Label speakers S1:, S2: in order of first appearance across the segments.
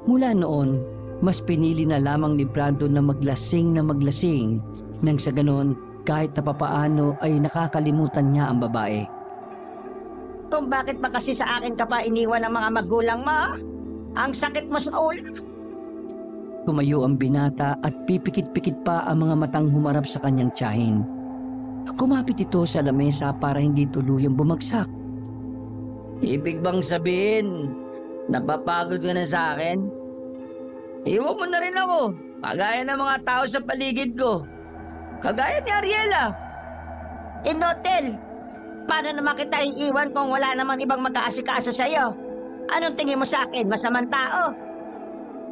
S1: Mula noon, mas pinili na lamang ni Brando na maglasing nang sa ganon kahit na papaano ay nakakalimutan niya ang babae.
S2: Kung bakit ba kasi sa akin ka pa iniwan ng mga magulang mo? Ang sakit mo sa ulo.
S1: Tumayo ang binata at pipikit-pikit pa ang mga matang humarap sa kanyang tiyahin. Kumapit ito sa lamesa para hindi tuluyang bumagsak.
S3: Ibig bang sabihin, napapagod ka na sa akin? Iwan mo na rin ako, kagaya ng mga tao sa paligid ko. Kagaya ni Ariela.
S2: Inotel, paano naman kita iiwan kung wala namang ibang mag-aasikaso sa'yo? Anong tingin mo sa akin, masamang tao?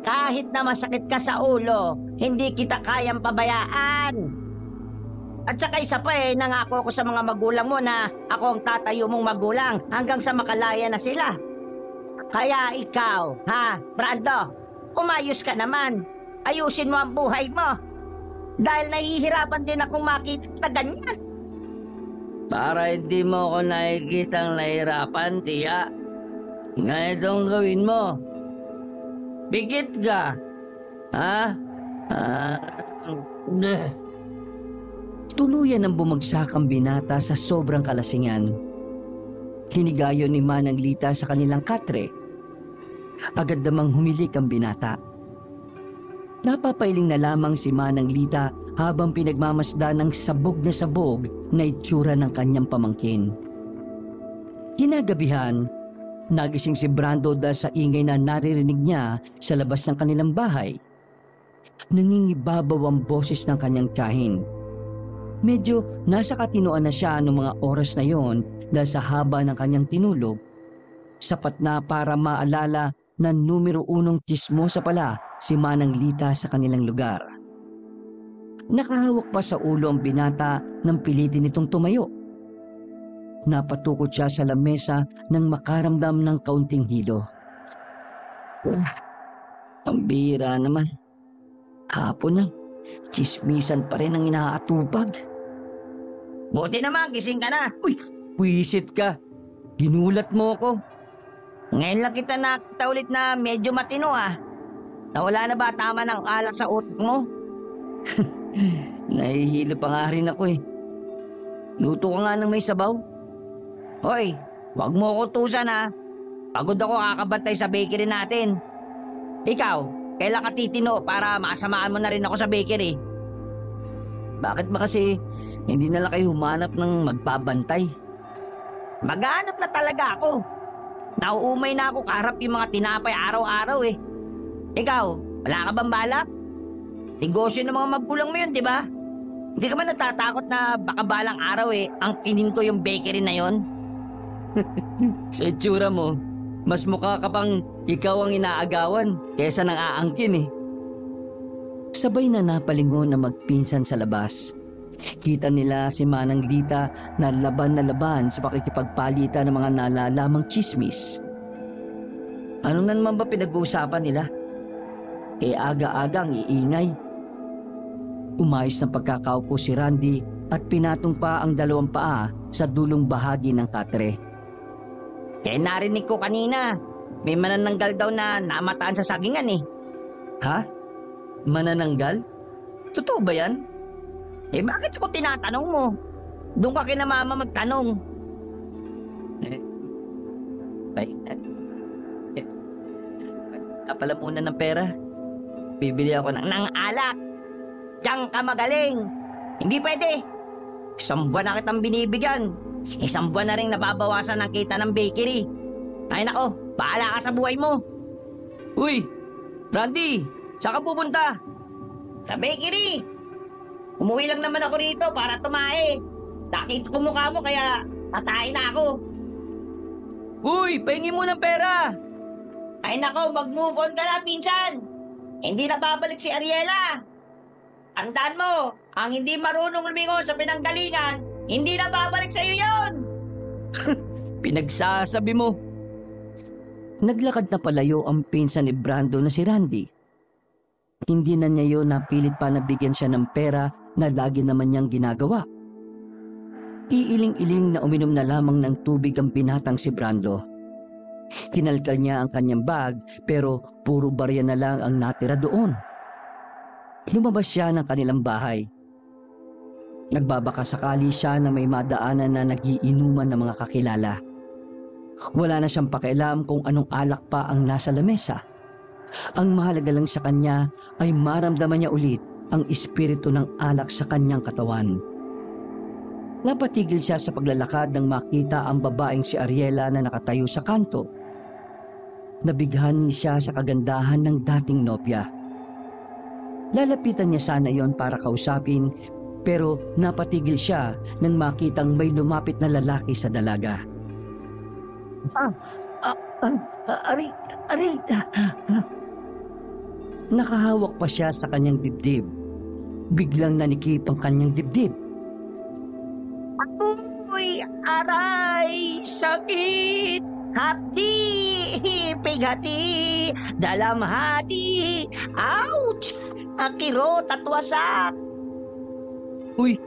S2: Kahit na masakit ka sa ulo, hindi kita kayang pabayaan. At saka isa pa nangako ko sa mga magulang mo na ako ang tatayo mong magulang hanggang sa makalaya na sila. Kaya ikaw, Brando, umayos ka naman. Ayusin mo ang buhay mo. Dahil nahihirapan din akong makita na ganyan.
S3: Para hindi mo ako nakikitang nahirapan, tiya. Ngayon gawin mo. Bigit ka.
S1: Tuluyan ang bumagsak ang binata sa sobrang kalasingan. Hinigayon ni Manang Lita sa kanilang katre. Agad namang humilik ang binata. Napapailing na lamang si Manang Lita habang pinagmamasda ng sabog na itsura ng kanyang pamangkin. Kinagabihan, nagising si Brando dahil sa ingay na naririnig niya sa labas ng kanilang bahay. Nangingibabaw ang boses ng kanyang tiyahin. Medyo nasa katinoan na siya noong mga oras na yon dahil sa haba ng kanyang tinulog. Sapat na para maalala na numero 1 tsismosa pala si Manang Lita sa kanilang lugar. Nakahawak pa sa ulo ang binata nang pilitin itong tumayo. Napatukot siya sa lamesa nang makaramdam ng kaunting hilo.
S3: Ang bihira naman. Hapon na, tsismisan pa rin ang inaatupag.
S2: Buti naman, gising ka na.
S1: Uy, wisit ka. Ginulat mo ko.
S2: Ngayon lang kita nakita ulit na medyo matino Nawala na ba tama ng alak sa utak mo?
S3: Nahihilo pa nga rin ako Luto ka nga ng may sabaw.
S2: Hoy, wag mo ko tusan Pagod ako kakabantay sa bakery natin. Ikaw, kailan ka titino para masamaan mo na rin ako sa bakery?
S3: Bakit ba kasi hindi na lang kayo humanap ng magbabantay?
S2: Maghanap na talaga ako. Nauumay na ako kaharap yung mga tinapay araw-araw Ikaw, wala ka bang balak? Negosyo ng mga magulang mo yun, di ba? Hindi ka ba natatakot na baka balang araw ang kinin ko yung bakery na yon?
S1: Sa itsura mo, mas mukha ka pang ikaw ang inaagawan kesa nang aangkin Sabay na napalingon na magpinsan sa labas. Kita nila si Manang Lita na laban sa pakikipagpalitan ng mga nalalamang tsismis. Ano na naman ba pinag-uusapan nila? Kaya aga-agang iingay. Umayos ng pagkakaupo si Randy at pinatong pa ang 2 paa sa dulong bahagi ng katre.
S2: Narinig ko kanina, may manananggal daw na namataan sa sagingan
S1: Ha? Manananggal? Totoo ba yan?
S2: Bakit ako tinatanong mo? Doon ka kina mama magtanong.
S1: Pala muna ng pera. Bibili ako
S2: ng alak. Diyan ka magaling. Hindi pwede. 1 buwan na kitang binibigyan. 1 buwan na rin nababawasan ng kita ng bakery. Ay nako, bahala ka sa buhay mo.
S1: Uy, Randy, saan ka pupunta?
S2: Sa bakery. Umuwi lang naman ako rito para tumae. Nakita ko mukha mo kaya tatae na ako.
S1: Uy, pahingi mo ng pera.
S2: Ay nako, mag-move on ka na, pinsan. Hindi na babalik si Ariela. Tandaan mo, ang hindi marunong lumingon sa pinanggalingan, hindi na babalik sa'yo yun.
S1: Pinagsasabi mo. Naglakad na palayo ang pinsan ni Brando na si Randy. Hindi na niya yun napilit pa na bigyan siya ng pera na lagi naman niyang ginagawa. Iiling-iling na uminom na lamang ng tubig ang binatang si Brando. Kinalkal niya ang kanyang bag pero puro barya na lang ang natira doon. Lumabas siya ng kanilang bahay. Nagbabaka sakali siya na may madaanan na nagiinuman ng mga kakilala. Wala na siyang pakialam kung anong alak pa ang nasa lamesa. Ang mahalaga lang sa kanya ay maramdaman niya ulit ang espiritu ng alak sa kanyang katawan. Napatigil siya sa paglalakad nang makita ang babaeng si Ariela na nakatayo sa kanto. Nabighan siya sa kagandahan ng dating nobya. Lalapitan niya sana yon para kausapin, pero napatigil siya nang makitang may lumapit na lalaki sa dalaga. Ari. Nakahawak pa siya sa kanyang dibdib. Biglang nanikip ang kanyang dibdib.
S2: Uy, aray! Sakit! Hapdi! Pighati! Dalamhati! Ouch! Akirot at wasak!
S1: Uy,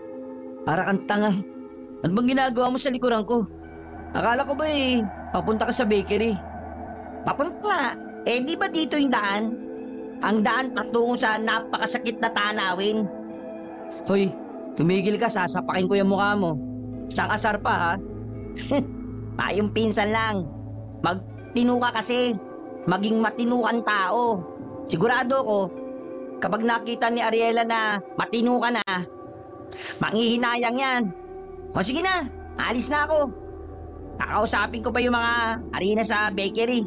S1: para kang tanga. Ano bang ginagawa mo sa likuran ko? Akala ko ba papunta ka sa bakery?
S2: Papunta. Di ba dito yung daan? Ang daan patungo sa napakasakit na tanawin.
S1: Hoy, tumigil ka, sasapakin ko yung mukha mo. Saan asar pa ha?
S2: Tayong pinsan lang. Magtino ka kasi. Maging matinukan tao. Sigurado ko, kapag nakita ni Ariela na matino ka na, manghihinayang yan. O sige na, alis na ako. Kakausapin ko pa yung mga harina sa bakery.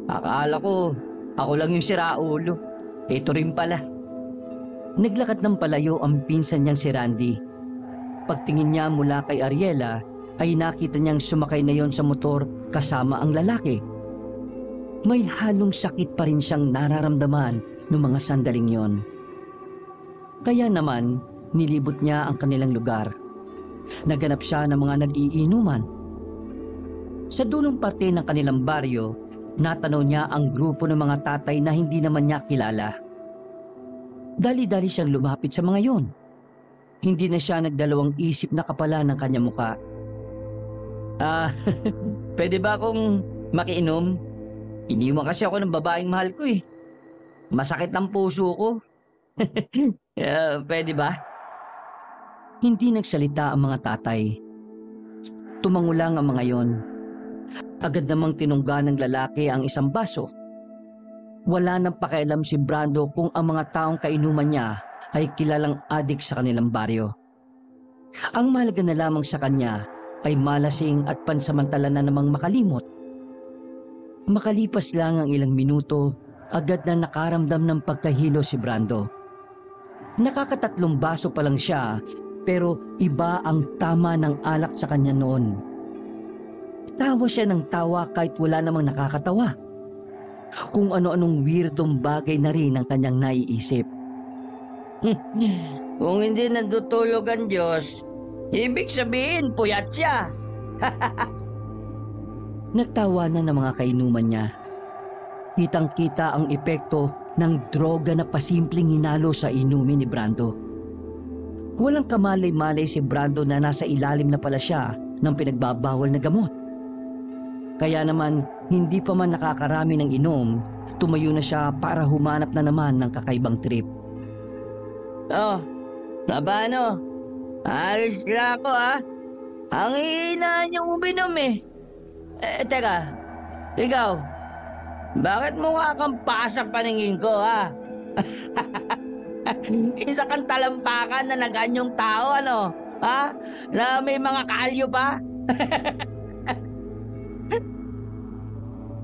S1: Akala ko, ako lang yung siraulo. Ito rin pala. Naglakad ng palayo ang pinsan niyang si Randy. Pagtingin niya mula kay Ariela, ay nakita niyang sumakay na yon sa motor kasama ang lalaki. May halong sakit pa rin siyang nararamdaman noong mga sandaling yon. Kaya naman, nilibot niya ang kanilang lugar. Naganap siya ng mga nag-iinuman. Sa dulong parte ng kanilang baryo, natanaw niya ang grupo ng mga tatay na hindi naman niya kilala. Dali-dali siyang lumapit sa mga yon. Hindi na siya nagdalawang isip na kapala ng kanyang muka. Pwede ba akong makiinom? Iniwan kasi ako ng babaeng mahal ko eh. Masakit ang puso ko. Pwede ba? Hindi nagsalita ang mga tatay. Tumango lang ang mga yon. Agad namang tinungga ng lalaki ang isang baso. Wala nang pakialam si Brando kung ang mga taong kainuman niya ay kilalang adik sa kanilang baryo. Ang mahalaga na lamang sa kanya ay malasing at pansamantala na namang makalimot. Makalipas lang ang ilang minuto, agad na nakaramdam ng pagkahilo si Brando. Nakakatatlong baso pa lang siya, pero iba ang tama ng alak sa kanya noon. Tawa siya ng tawa kahit wala namang nakakatawa. Kung ano-anong weirdong bagay na rin ang kanyang naiisip.
S3: Kung hindi natutulog ang Diyos, ibig sabihin puyat siya.
S1: Nagtawanan ng mga kainuman niya. Kitang-kita ang epekto ng droga na pasimpleng hinalo sa inumin ni Brando. Walang kamalay-malay si Brando na nasa ilalim na pala siya ng pinagbabawal na gamot. Kaya naman, hindi pa man nakakarami ng inom, tumayo na siya para humanap na naman ng kakaibang trip.
S3: Oh, paano? Alis na ako ha. Ang hihina niyong uminom eh. Teka, ikaw, bakit mukha kang pasak paningin ko ha? Isa kang talampakan na naganyong tao ano? Ha? Na may mga kalyo pa?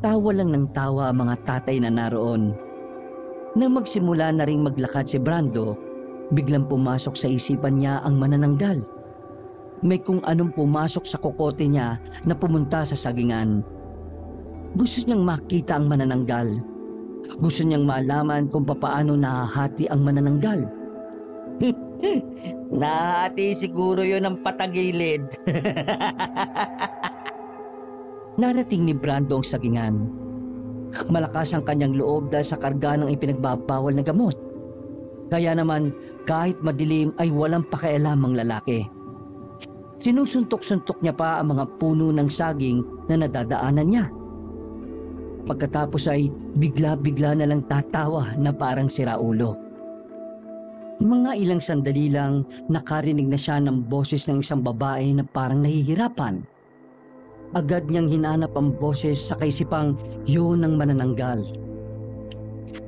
S1: Tawa lang ng tawa ang mga tatay na naroon. Nang magsimula na ring maglakad si Brando, biglang pumasok sa isipan niya ang manananggal. May kung anong pumasok sa kokote niya na pumunta sa sagingan. Gusto niyang makita ang manananggal. Gusto niyang malaman kung papaano nahahati ang manananggal.
S3: Nahati siguro yun ng patagilid.
S1: Narating ni Brando ang sagingan. Malakas ang kanyang loob dahil sa karga ng ipinagbabawal na gamot. Kaya naman kahit madilim ay walang pakialam ang lalaki. Sinusuntok-suntok niya pa ang mga puno ng saging na nadadaanan niya. Pagkatapos ay bigla-bigla na lang tatawa na parang siraulo. Mga ilang sandali lang nakarinig na siya ng boses ng isang babae na parang nahihirapan. Agad niyang hinanap ang boses sa kaisipang yun ang manananggal.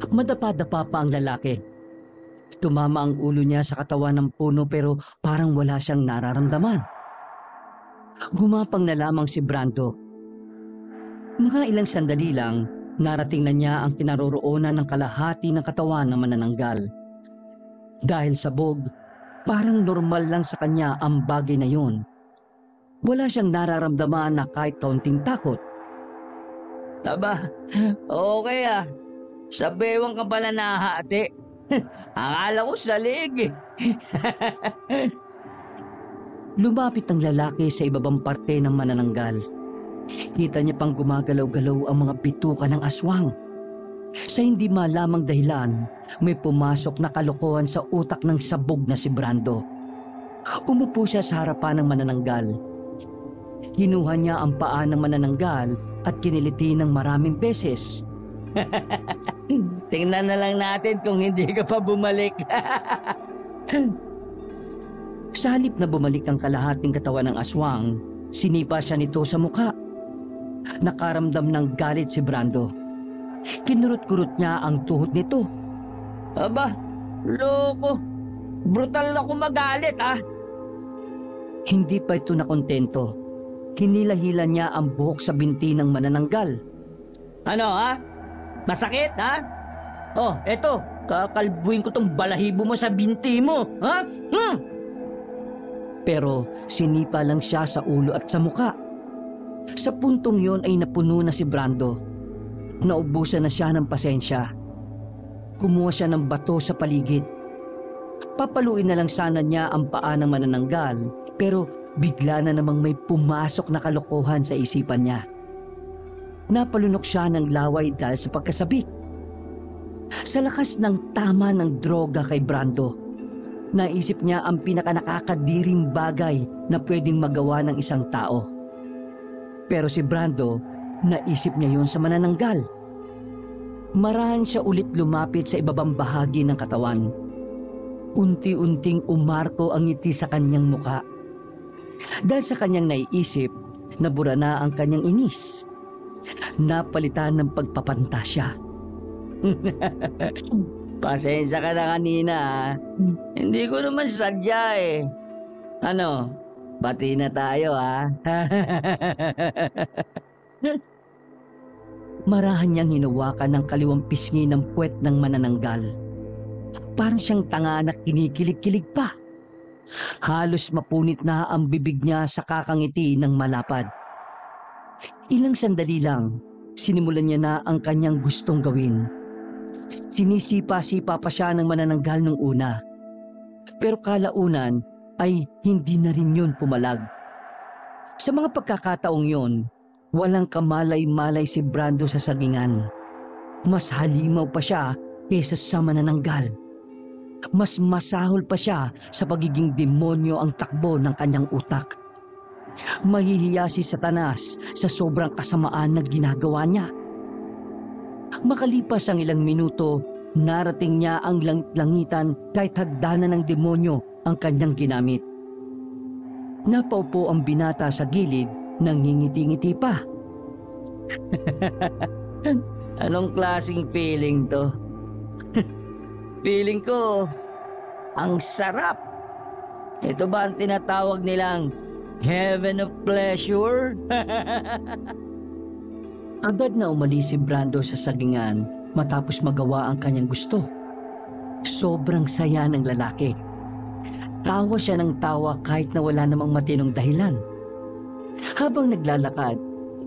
S1: Madapa-dapa pa ang lalaki. Tumama ang ulo niya sa katawan ng puno pero parang wala siyang nararamdaman. Gumapang na lamang si Brando. Mga ilang sandali lang, narating na niya ang kinaroroonan ng kalahati ng katawan ng manananggal. Dahil sabog, parang normal lang sa kanya ang bagay na yun. Wala siyang nararamdaman na kahit kaunting takot.
S3: Aba, okay ah. Sa bewang ka pala nahati. Akala ko sa leg eh.
S1: Lumapit ang lalaki sa ibabang parte ng manananggal. Kita niya pang gumagalaw-galaw ang mga bituka ng aswang. Sa hindi malamang dahilan, may pumasok na kalokohan sa utak ng sabog na si Brando. Umupo siya sa harapan ng manananggal. Hinuha niya ang paa ng manananggal at kiniliti ng maraming beses.
S3: Tingnan na lang natin kung hindi ka pa bumalik.
S1: Sa halip na bumalik ang kalahating katawan ng aswang, sinipa siya nito sa mukha. Nakaramdam ng galit si Brando. Kinurot-kurot niya ang tuhod nito.
S3: Aba, loko. Brutal ako magalit ah.
S1: Hindi pa ito nakontento. Hinila-hila niya ang buhok sa binti ng manananggal.
S3: Ano ha? Masakit ha? Oh, eto. Kakalbuin ko tong balahibo mo sa binti mo. Ha?
S1: Pero sinipa lang siya sa ulo at sa muka. Sa puntong yon ay napuno na si Brando. Naubusan na siya ng pasensya. Kumuha siya ng bato sa paligid. Papaluin na lang sana niya ang paa ng manananggal pero bigla na namang may pumasok na kalokohan sa isipan niya. Napalunok siya ng laway dahil sa pagkasabik. Sa lakas ng tama ng droga kay Brando, naisip niya ang pinakanakakadiring bagay na pwedeng magawa ng isang tao. Pero si Brando, naisip niya yon sa manananggal. Marahan siya ulit lumapit sa ibabang bahagi ng katawan. Unti-unting umarko ang ngiti sa kanyang muka. Dahil sa kanyang naiisip, nabura na ang kanyang inis. Napalitan ng pagpapantasya.
S3: Pasensya ka na kanina ah. Hindi ko naman sadya eh. Ano, bati na tayo ah.
S1: Marahan niyang hinawakan ng kaliwang pisngi ng puwet ng manananggal. Parang siyang tanga na kinikilig-kilig pa. Halos mapunit na ang bibig niya sa kakangiti ng malapad. Ilang sandali lang, sinimulan niya na ang kanyang gustong gawin. Sinisipa-sipa pa siya ng manananggal nung una. Pero kalaunan ay hindi na rin yun pumalag. Sa mga pagkakataong yun, walang kamalay-malay si Brando sa sagingan. Mas halimaw pa siya kaysa sa manananggal. Mas masahol pa siya sa pagiging demonyo ang takbo ng kanyang utak. Mahihiya si Satanas sa sobrang kasamaan na ginagawa niya. Makalipas ang ilang minuto, narating niya ang langit-langitan kahit hagdanan ng demonyo ang kanyang ginamit. Napaupo ang binata sa gilid nang ngingiti-ngiti pa.
S3: Anong klaseng feeling to? Feeling ko, ang sarap. Ito ba ang tinatawag nilang heaven of pleasure?
S1: Agad na umalis si Brando sa sagingan matapos magawa ang kanyang gusto. Sobrang saya ng lalaki. Tawa siya ng tawa kahit na wala namang matinong dahilan. Habang naglalakad,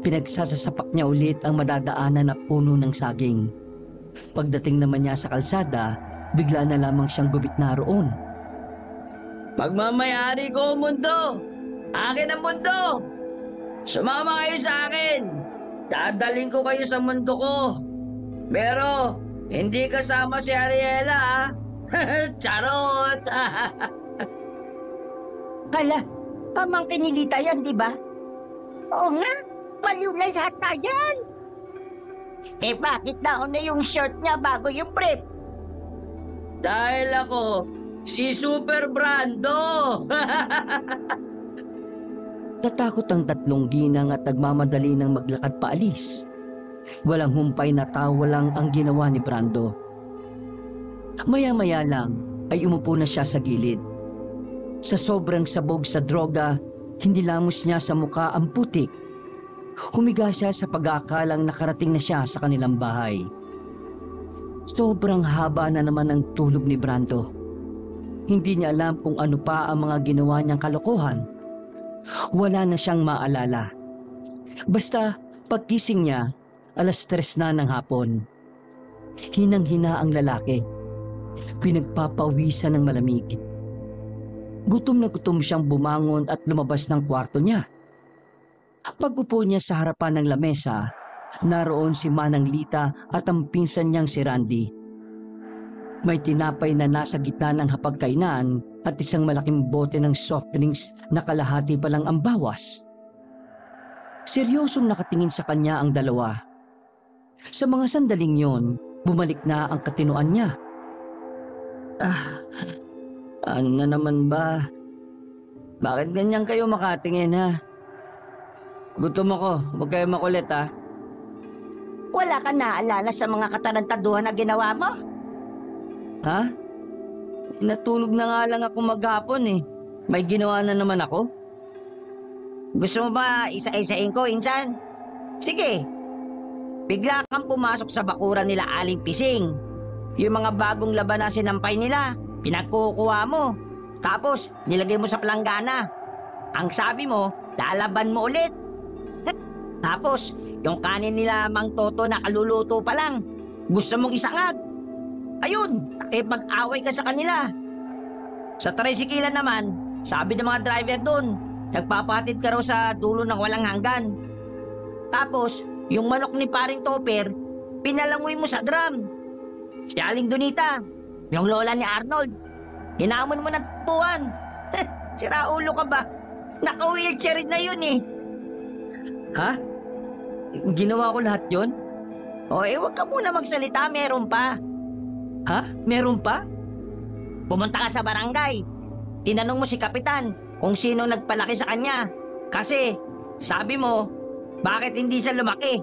S1: pinagsasasapak niya ulit ang madadaanan na puno ng saging. Pagdating naman niya sa kalsada, bigla na lamang siyang gumitna roon.
S3: Pagmamayari ko ang mundo! Akin ang mundo! Sumama kayo sa akin! Dadaling ko kayo sa mundo ko! Pero, hindi kasama si Ariela ah! Charot!
S2: Hala, pamangkin ni Lita yan, di ba? Oo nga. Baliw na yata yan! Eh bakit nauna yung short niya bago yung brief?
S3: Dahil ako, si Super Brando!
S1: Natakot ang tatlong ginang at nagmamadali ng maglakad paalis. Walang humpay na tawa lang ang ginawa ni Brando. Maya-maya lang ay umupo na siya sa gilid. Sa sobrang sabog sa droga, hindi lamos niya sa muka ang putik. Humiga siya sa pag-aakalang nakarating na siya sa kanilang bahay. Sobrang haba na naman ang tulog ni Brando. Hindi niya alam kung ano pa ang mga ginawa niyang kalokohan. Wala na siyang maalala. Basta pagkising niya, 3:00 na ng hapon. Hinang-hina ang lalaki. Pinagpapawisan ng malamig. Gutom na gutom siyang bumangon at lumabas ng kwarto niya. Pag-upo niya sa harapan ng lamesa, naroon si Manang Lita at ang pinsan niyang si Randy. May tinapay na nasa gitna ng hapagkainan at isang malaking bote ng soft drinks na kalahati pa lang ang bawas. Seryosong nakatingin sa kanya ang dalawa. Sa mga sandaling yon, bumalik na ang katinoan niya.
S3: Ano na naman ba? Bakit ganyan kayo makatingin ha? Gutom ako, huwag kayo makulit ha.
S2: Wala ka naalala sa mga katarantaduhan na ginawa mo?
S3: Ha? Natulog na nga lang ako maghapon eh. May ginawa na naman ako.
S2: Gusto mo ba isa-isain ko, Insan? Sige. Bigla kang pumasok sa bakuran nila Aling Pising. Yung mga bagong laban na sinampay nila, pinagkukuha mo. Tapos, nilagay mo sa planggana. Ang sabi mo, lalaban mo ulit. Tapos, yung kanin nila Mang Toto na kaluluto pa lang, gusto mong isangag. Ayun, nakipag-away ka sa kanila. Sa tricycle naman, sabi ng mga driver doon, nagpapatid ka raw sa dulo ng walang hanggan. Tapos, yung manok ni Paring Topper, pinalangoy mo sa drum. Si Aling Donita, yung lola ni Arnold, hinamon mo ng tupuan. Sira ulo ka ba? Naka-wheelchair na yun eh.
S1: Ha? Ginawa ko lahat yon?
S2: O huwag ka muna magsalita, meron pa.
S1: Ha? Meron pa?
S2: Pumunta ka sa barangay. Tinanong mo si Kapitan kung sino nagpalaki sa kanya. Kasi, sabi mo, bakit hindi siya lumaki?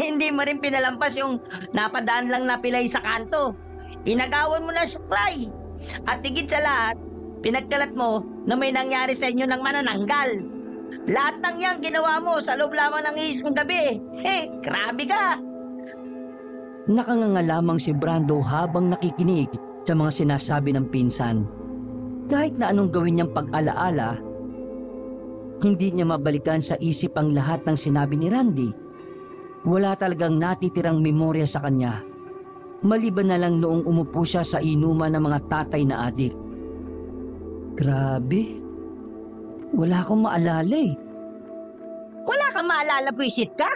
S2: Hindi mo rin pinalampas yung napadaan lang na pilay sa kanto. Inagawan mo na suklay. At higit sa lahat, pinagkalat mo na may nangyari sa inyo ng manananggal. Lahat ng yan ginawa mo sa loob lamang ng isang gabi. Grabe ka!
S1: Nakanganga lamang si Brando habang nakikinig sa mga sinasabi ng pinsan. Kahit na anong gawin niyang pag-alaala, hindi niya mabalikan sa isip ang lahat ng sinabi ni Randy. Wala talagang natitirang memorya sa kanya. Maliban na lang noong umupo siya sa inuman ng mga tatay na adik. Grabe. Wala akong maalala eh.
S2: Wala kang maalala, buwisit ka?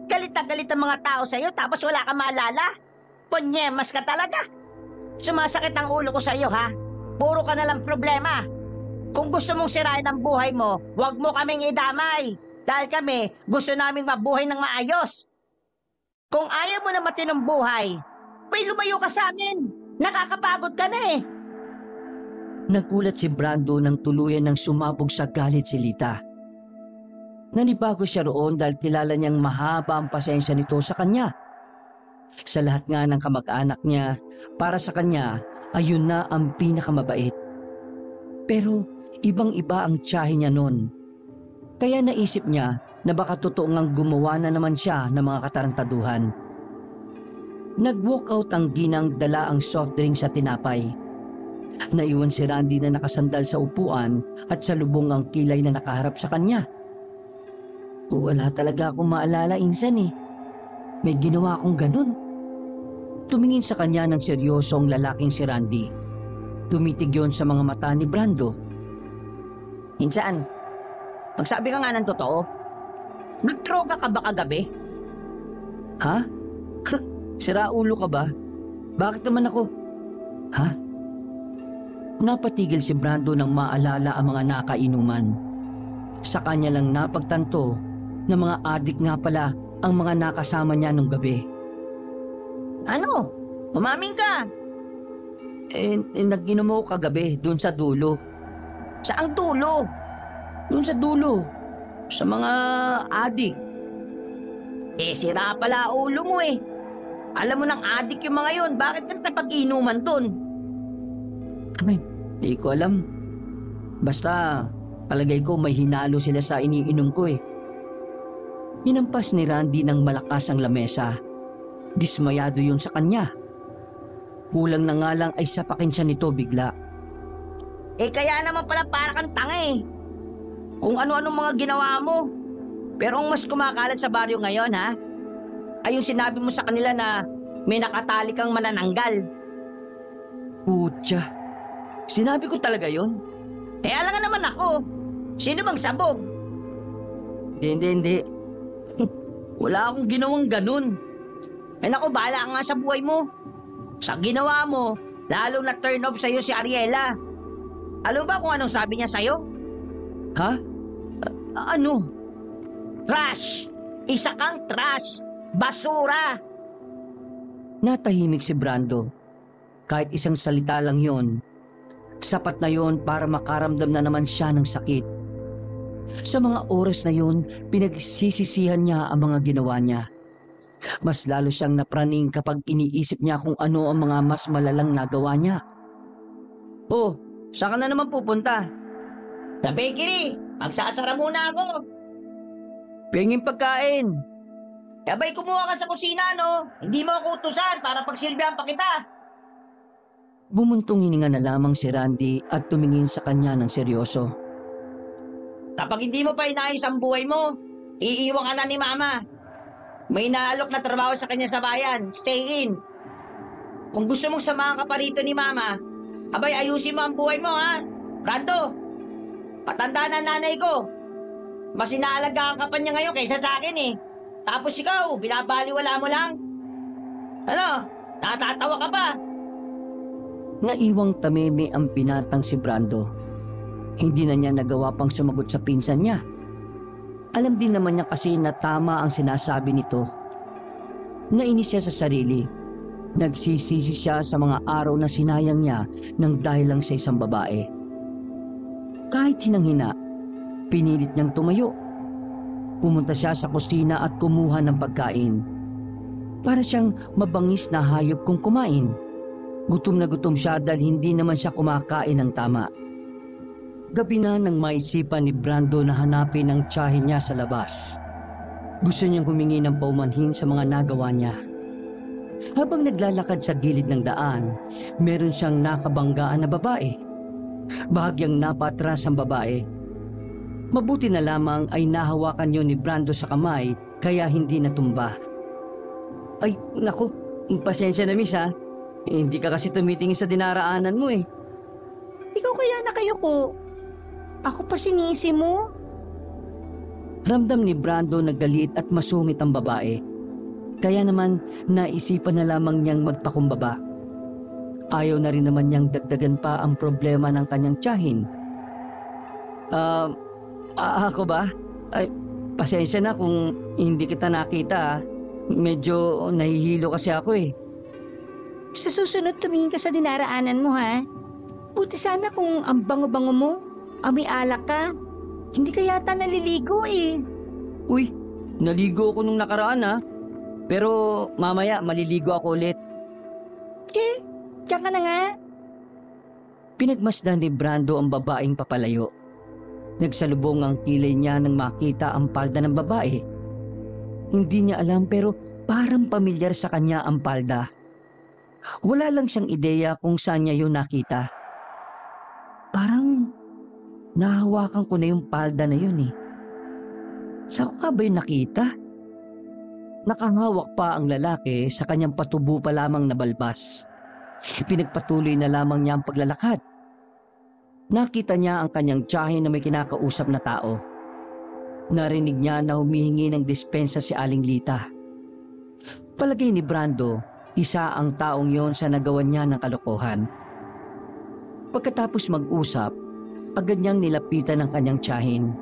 S2: Galit na galit ang mga tao sa'yo tapos wala kang maalala? Ponyemas ka talaga. Sumasakit ang ulo ko sa'yo, ha? Puro ka na lang problema. Kung gusto mong sirain ang buhay mo, huwag mo kaming idamay. Dahil kami, gusto naming mabuhay ng maayos. Kung ayaw mo na matinong buhay, may lumayo ka sa amin. Nakakapagod ka na eh.
S1: Nagulat si Brando nang tuluyan ng sumabog sa galit si Lita. Nanibago siya roon dahil kilala niyang mahaba ang pasensya nito sa kanya. Sa lahat nga ng kamag-anak niya, para sa kanya, ayun na ang pinakamabait. Pero ibang-iba ang tiyahin niya noon. Kaya naisip niya na baka totoo ngang gumawa na naman siya ng mga katarantaduhan. Nag-walk out ang ginang dala ang soft drink sa tinapay. Naiwan si Randy na nakasandal sa upuan at sa lubong ang kilay na nakaharap sa kanya. Wala talaga akong maalala, Insan eh. May ginawa akong ganun. Tumingin sa kanya ng seryosong lalaking si Randy. Tumitig yon sa mga mata ni Brando.
S2: Insan, magsabi ka nga ng totoo. Nagdroga ka ba kagabi?
S1: Ha? Sira ulo ka ba? Bakit naman ako? Ha? Napatigil si Brando nang maalala ang mga nakainuman. Sa kanya lang napagtanto na mga adik nga pala ang mga nakasama niya nung gabi.
S2: Ano? Umamin ka?
S1: Nag-inom ako kagabi doon sa dulo.
S2: Saang dulo?
S1: Doon sa dulo. Sa mga adik.
S2: Sira pala ulo mo eh. Alam mo nang adik yung mga yon, bakit ka napag-inuman dun?
S1: Ay, di ko alam. Basta, palagay ko may hinalo sila sa iniinom ko eh. Hinampas ni Randy ng malakas ang lamesa. Dismayado yun sa kanya. Kulang na nga lang ay sapakin siya nito bigla.
S2: Kaya naman pala para kang tanga eh. Kung ano-anong mga ginawa mo. Pero ang mas kumakalat sa baryo ngayon ha, ay yung sinabi mo sa kanila na may nakatali kang manananggal.
S1: Putya, sinabi ko talaga yon.
S2: Alam nga naman ako. Sino bang sabog?
S1: Hindi. Wala akong ginawang ganun.
S2: Naku, bahala ka nga sa buhay mo. Sa ginawa mo, lalo na turn off sa'yo si Ariela. Alam ba kung anong sabi niya sa'yo?
S1: Ha? Ano?
S2: Trash! Isa kang trash! Basura!
S1: Natahimik si Brando. Kahit isang salita lang yon, sapat na yon para makaramdam na naman siya ng sakit. Sa mga oras na yon, pinagsisisihan niya ang mga ginawa niya. Mas lalo siyang napraning kapag iniisip niya kung ano ang mga mas malalang nagawa niya.
S2: Oh, saan ka na naman pupunta? Sa bakery! Magsasara muna ako!
S1: Pengin pagkain!
S2: Abay, kumuha ka sa kusina, no? Hindi mo ako utusan para pagsilbihan pa kita!
S1: Bumuntong hininga na lamang si Randy at tumingin sa kanya ng seryoso.
S2: Kapag hindi mo pa inayos ang buhay mo, iiwan ka na ni Mama. May naalok na trabaho sa kanya sa bayan. Stay in. Kung gusto mong samahan ka pa rito ni Mama, abay ayusin mo ang buhay mo, ha? Brando, patanda na nanay ko. Mas inaalagaan ka pa niya ngayon kaysa sa akin eh. Tapos ikaw, binabaliwala mo lang. Ano? Natatawa ka pa?
S1: Naiwang tameme ang binatang si Brando. Hindi na niya nagawa pang sumagot sa pinsan niya. Alam din naman niya kasi na tama ang sinasabi nito. Nainis siya sa sarili. Nagsisisi siya sa mga araw na sinayang niya ng dahil lang sa isang babae. Kahit hinang-hina, pinilit niyang tumayo. Pumunta siya sa kusina at kumuha ng pagkain. Para siyang mabangis na hayop kung kumain. Gutom na gutom siya dahil hindi naman siya kumakain ng tama. Gabi na nang maisipan ni Brando na hanapin ang tiyahin niya sa labas. Gusto niyang humingi ng paumanhin sa mga nagawa niya. Habang naglalakad sa gilid ng daan, meron siyang nakabanggaan na babae. Bahagyang napatras ang babae. Mabuti na lamang ay nahawakan yun ni Brando sa kamay kaya hindi natumba. Ay, naku, pasensya na miss ha. Hindi ka kasi tumitingin sa dinaraanan mo eh.
S2: Ikaw kaya na kayo ko. Ako pa sinisi mo?
S1: Ramdam ni Brando na galit at masungit ang babae. Kaya naman naisipan na lamang niyang magpakumbaba. Ayaw na rin naman niyang dagdagan pa ang problema ng kanyang tiyahin. Ako ba? Ay, pasensya na kung hindi kita nakita. Medyo nahihilo kasi ako eh.
S2: Sa susunod tumingin ka sa dinaraanan mo ha. Buti sana kung ang bango-bango mo, amoy alak ka. Hindi ka yata naliligo eh.
S1: Uy, naligo ako nung nakaraan ha. Pero mamaya maliligo ako ulit.
S2: Diyan ka na nga.
S1: Pinagmasdan ni Brando ang babaeng papalayo. Nagsalubong ang kilay niya nang makita ang palda ng babae. Hindi niya alam pero parang pamilyar sa kanya ang palda. Wala lang siyang ideya kung saan niya yun nakita. Parang nahawakan ko na yung palda na yun eh. Saan ko nga ba yun nakita? Nakahawak pa ang lalaki sa kanyang patubo pa lamang na balbas. Pinagpatuloy na lamang niya ang paglalakad. Nakita niya ang kanyang tiyahin na may kinakausap na tao. Narinig niya na humihingi ng dispensa si Aling Lita. Palagay ni Brando, isa ang taong yon sa nagawan niya ng kalokohan. Pagkatapos mag-usap, agad niyang nilapitan ang kanyang tiyahin.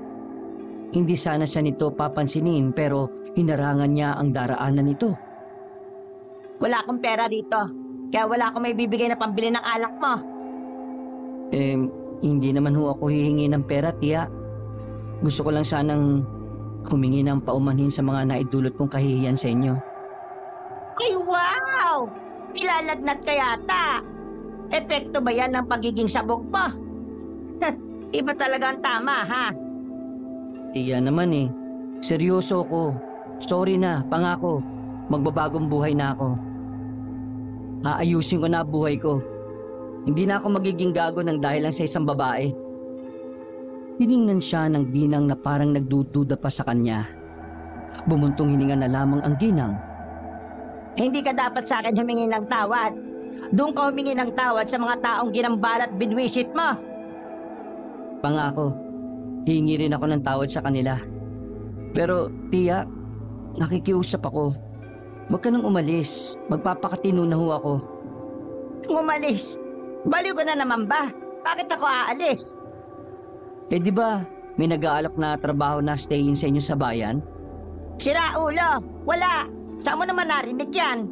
S1: hindi sana siya nito papansinin pero hinarangan niya ang daraanan nito.
S2: Wala akong pera dito. Kaya wala akong may bibigay na pambili ng alak mo.
S1: Hindi naman ho ako hihingi ng pera, tiya. Gusto ko lang sanang humingi ng paumanhin sa mga naidulot kong kahihiyan sa inyo.
S2: Ay, wow! Ilalagnat ka yata. Epekto ba yan ng pagiging sabog mo? Iba talaga ang tama, ha?
S1: Tiya naman eh. Seryoso ko. Sorry na, pangako. Magbabagong buhay na ako. Aayusin ko na buhay ko. Hindi na ako magiging gago ng dahil lang sa isang babae. Tiningnan siya ng ginang na parang nagdududa pa sa kanya. Bumuntong hininga na lamang ang ginang.
S2: Hindi ka dapat sa akin humingi ng tawad. Doon ka humingi ng tawad sa mga taong ginambal at binwisit mo.
S1: Pangako, hihingi rin ako ng tawad sa kanila. Pero, tiya, nakikiusap ako. Huwag ka nang umalis. Magpapakatino na ho ako.
S2: Umalis. Baliw ka na naman ba? Bakit ako aalis?
S1: Di ba may nag-aalok na trabaho na stay-in sa inyo sa bayan?
S2: Sira ulo. Wala. Saan mo naman narinig yan?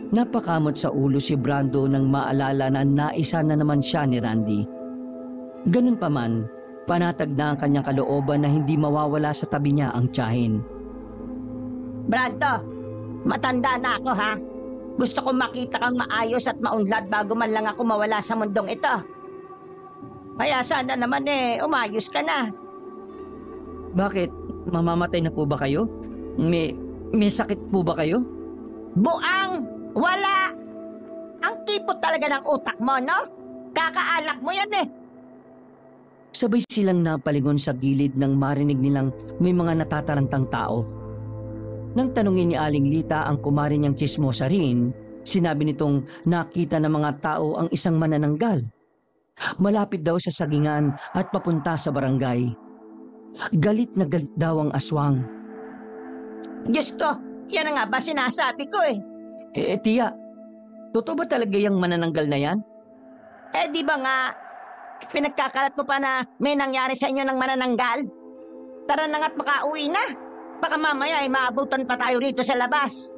S1: Napakamot sa ulo si Brando nang maalala na naisa na naman siya ni Randy. Ganun pa man, panatag na ang kanyang kalooban na hindi mawawala sa tabi niya ang tiyahin.
S2: Brando, matanda na ako, ha? Gusto ko makita kang maayos at maunlad bago man lang ako mawala sa mundong ito. Kaya sana naman umayos ka na.
S1: Bakit? Mamamatay na po ba kayo? May sakit po ba kayo?
S2: Buang! Wala! Ang kipot talaga ng utak mo, no? Kakaalak mo yan eh.
S1: Sabay silang napalingon sa gilid nang marinig nilang may mga natatarantang tao. Nang tanungin ni Aling Lita ang kumari niyang tsismosa rin, sinabi nitong nakita ng mga tao ang isang manananggal. Malapit daw sa sagingan at papunta sa barangay. Galit na galit daw ang aswang.
S2: Diyos ko, yan na nga ba sinasabi ko eh.
S1: Tiya, totoo ba talaga yung manananggal na yan?
S2: Di ba nga, pinagkakalat mo pa na may nangyari sa inyo ng manananggal? Tara na nga't makauwi na. Baka mamaya maabutan pa tayo rito sa labas.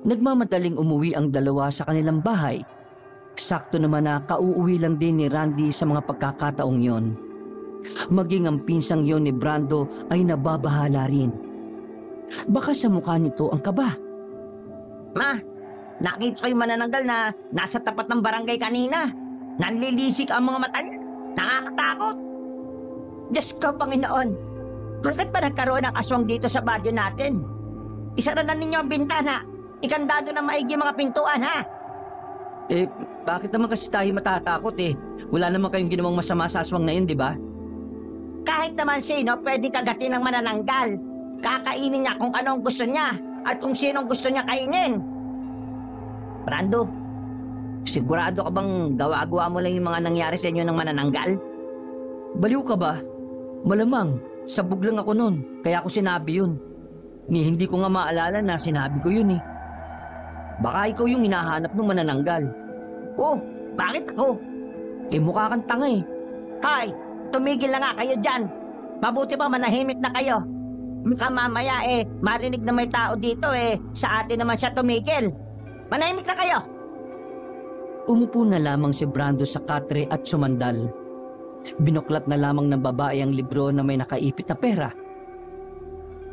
S1: Nagmamadaling umuwi ang dalawa sa kanilang bahay. Sakto naman na kauuwi lang din ni Randy sa mga pagkakataong yon. Maging ang pinsang yon ni Brando ay nababahala rin. Baka sa mukha nito ang kaba.
S2: Ma, nakita ko yung manananggal na nasa tapat ng barangay kanina. Nanlilisik ang mga mata niya. Nakakatakot. Diyos ko, Panginoon. Bakit ba nagkaroon ng aswang dito sa baryo natin? Isara na ninyo ang bintana. Ikandado na maigi mga pintuan, ha?
S1: Bakit naman kasi tayo matatakot eh? Wala naman kayong ginawang masama sa aswang na yun, di ba?
S2: Kahit naman sino pwedeng kagatin ng manananggal. Kakainin niya kung anong gusto niya at kung sinong gusto niya kainin. Brando, sigurado ka bang gawa-gawa mo lang yung mga nangyari sa inyo ng manananggal?
S1: Baliw ka ba? Malamang, sabog lang ako nun, kaya ako sinabi yun. Hindi ko nga maalala na sinabi ko yun eh. Baka ikaw yung hinahanap ng manananggal.
S2: Oh, bakit ako?
S1: Mukha kang tanga eh.
S2: Hoy, tumigil na nga kayo dyan. Mabuti pa manahimik na kayo. Baka mamaya marinig na may tao dito sa atin naman siya tumigil. Manahimik na kayo.
S1: Umupo na lamang si Brando sa katre at sumandal. Binuklat na lamang ng babae ang libro na may nakaipit na pera.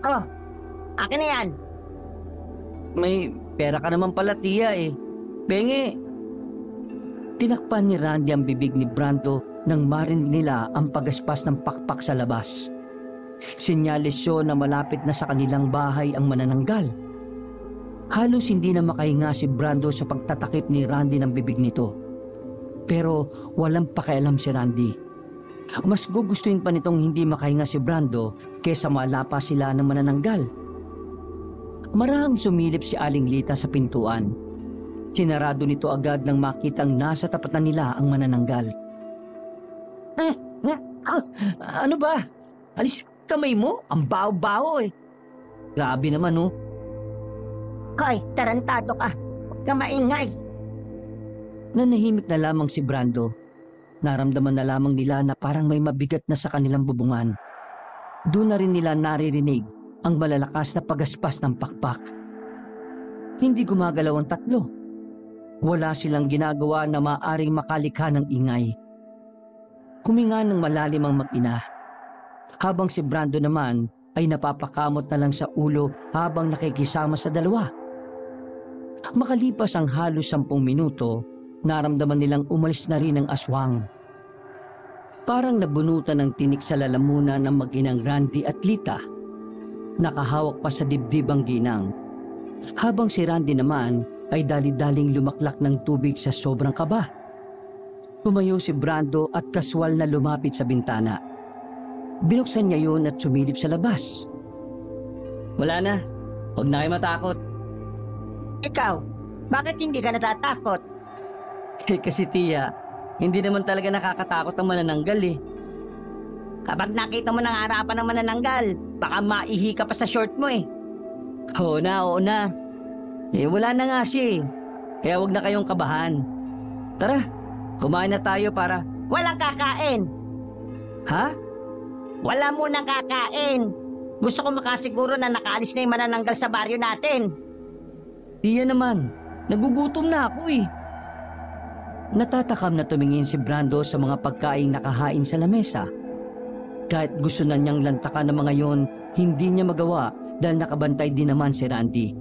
S2: Oh, akin na yan.
S1: May pera ka naman pala, tiya eh. Penge! Tinakpan ni Randy ang bibig ni Brando nang marinig nila ang pagaspas ng pakpak sa labas. Sinyalis yun na malapit na sa kanilang bahay ang manananggal. Halos hindi na makahinga si Brando sa pagtatakip ni Randy ng bibig nito. Pero walang pakialam si Randy. Mas gugustuhin pa nitong hindi makahinga si Brando kesa malapa sila ng manananggal. Marahang sumilip si Aling Lita sa pintuan. Sinarado nito agad nang makitang nasa tapat na nila ang manananggal. Ano ba? Alis kamay mo? Ang baho-baho eh. Grabe naman oh.
S2: Hoy, tarantado ka. Huwag ka maingay.
S1: Nanahimik na lamang si Brando. Naramdaman na lamang nila na parang may mabigat na sa kanilang bubungan. Doon na rin nila naririnig ang malalakas na pagaspas ng pakpak. Hindi gumagalaw ang tatlo. Wala silang ginagawa na maaring makalikha ng ingay. Huminga ng malalim ang mag-ina, habang si Brando naman ay napapakamot na lang sa ulo habang nakikisama sa dalawa. Makalipas ang halos 10 minuto, naramdaman nilang umalis na rin ang aswang. Parang nabunutan ng tinik sa lalamunan ng mag-inang Randy at Lita. Nakahawak pa sa dibdib ang ginang, habang si Randy naman ay dali-daling lumaklak ng tubig sa sobrang kaba. Tumayo si Brando at kaswal na lumapit sa bintana. Binuksan niya yun at sumilip sa labas.
S3: Wala na. Huwag na kayo matakot.
S2: Ikaw, bakit hindi ka natatakot?
S1: Kasi tiya, hindi naman talaga nakakatakot ang manananggal eh.
S2: Kapag nakita mo ng harapan ng manananggal, baka maihi ka pa sa short mo eh.
S1: Oo na. Wala na nga siya eh. Kaya huwag na kayong kabahan. Tara, kumain na tayo para...
S2: Walang kakain.
S1: Ha?
S2: Wala munang kakain. Gusto ko makasiguro na nakaalis na yung manananggal sa baryo natin.
S1: Tiya naman, nagugutom na ako eh. Natatakam na tumingin si Brando sa mga pagkaing nakahain sa lamesa. Kahit gusto na niyang lantakan ng mga yon, hindi niya magawa dahil nakabantay din naman si Randy.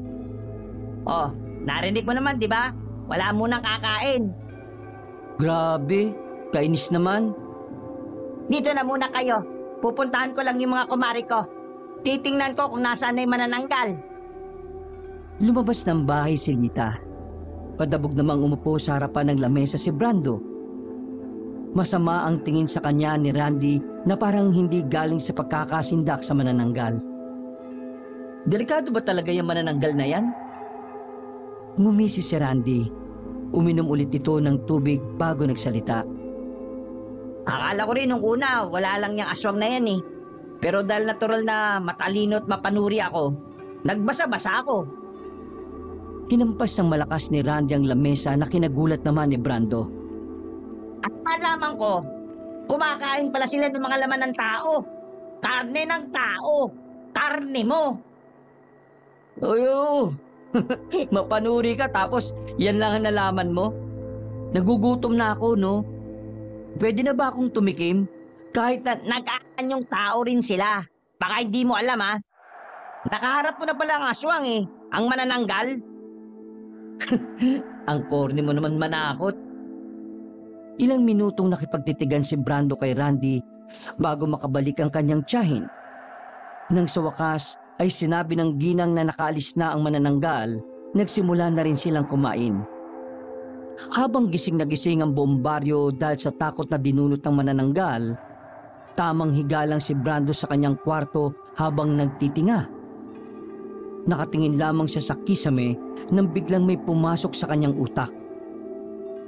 S2: Oh, narinig mo naman, di ba? Wala munang kakain.
S1: Grabe, kainis naman.
S2: Dito na muna kayo. Pupuntahan ko lang yung mga kumari ko. Titingnan ko kung nasaan na yung manananggal.
S1: Lumabas ng bahay si Lita. Padabog namang umupo sa harapan ng lamesa si Brando. Masama ang tingin sa kanya ni Randy na parang hindi galing sa pagkakasindak sa manananggal. Delikado ba talaga yung manananggal na yan? Ngumisi si Randy. Uminom ulit ito ng tubig bago nagsalita.
S2: Akala ko rin nung una, wala lang niyang aswang na yan eh. Pero dahil natural na matalino at mapanuri ako, nagbasa-basa ako.
S1: Hinampas ng malakas ni Randy ang lamesa na kinagulat naman ni Brando.
S2: At malaman ko, kumakain pala sila ng mga laman ng tao. Karne ng tao. Karne mo.
S1: Oyo! Mapanuri ka tapos yan lang ang nalaman mo? Nagugutom na ako, no? Pwede na ba akong tumikim?
S2: Kahit na nag-aan yung tao rin sila. Baka hindi mo alam ha. Nakaharap mo na pala ang aswang eh. Ang manananggal.
S1: Ang corny mo naman manakot. Ilang minutong nakipagtitigan si Brando kay Randy bago makabalik ang kanyang tiyahin. Nang sa wakas ay sinabi ng ginang na nakaalis na ang manananggal, nagsimula na rin silang kumain. Habang gising na gising ang buong baryo dahil sa takot na dinulot ng manananggal, tamang higa lang si Brando sa kanyang kwarto habang nagtitinga. Nakatingin lamang siya sa kisame nang biglang may pumasok sa kanyang utak.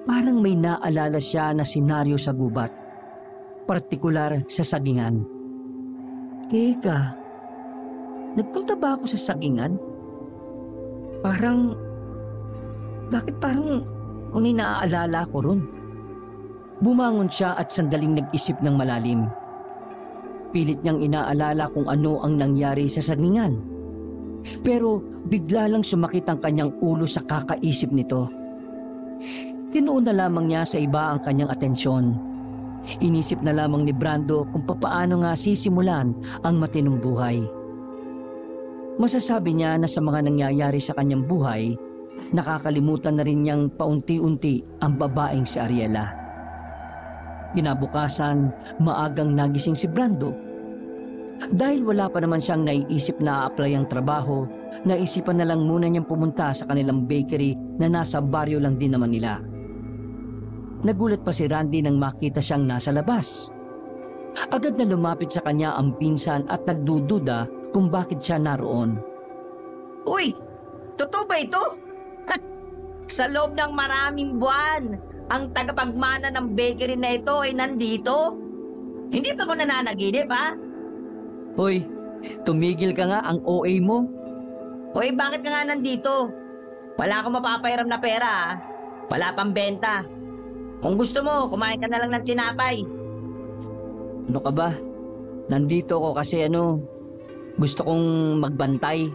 S1: Parang may naalala siya na senaryo sa gubat, partikular sa sagingan. Teka, nagpunta ba ako sa sagingan? Bakit parang may naaalala ko ron? Bumangon siya at sandaling nag-isip ng malalim. Pilit niyang inaalala kung ano ang nangyari sa sagingan. Pero bigla lang sumakit ang kanyang ulo sa kakaisip nito. Tinuon na lamang niya sa iba ang kanyang atensyon. Inisip na lamang ni Brando kung papaano nga sisimulan ang matinong buhay. Masasabi niya na sa mga nangyayari sa kanyang buhay, nakakalimutan na rin niyang paunti-unti ang babaeng si Ariela. Kinabukasan, maagang nagising si Brando. Dahil wala pa naman siyang naiisip na a-apply ang trabaho, naisipan na lang muna niyang pumunta sa kanilang bakery na nasa baryo lang din naman nila. Nagulat pa si Randy nang makita siyang nasa labas. Agad na lumapit sa kanya ang pinsan at nagdududa kung bakit siya naroon.
S2: Uy! Totoo ba ito? Sa loob ng maraming buwan, ang tagapagmana ng bakery na ito ay nandito? Hindi ba ako nananaginip ha?
S1: Hoy, tumigil ka nga, ang OA mo.
S2: Uy, bakit ka nga nandito? Wala akong mapapairam na pera ha? Wala pang benta. Kung gusto mo, kumain ka na lang ng tinapay.
S1: Ano ka ba? Nandito ako kasi gusto kong magbantay.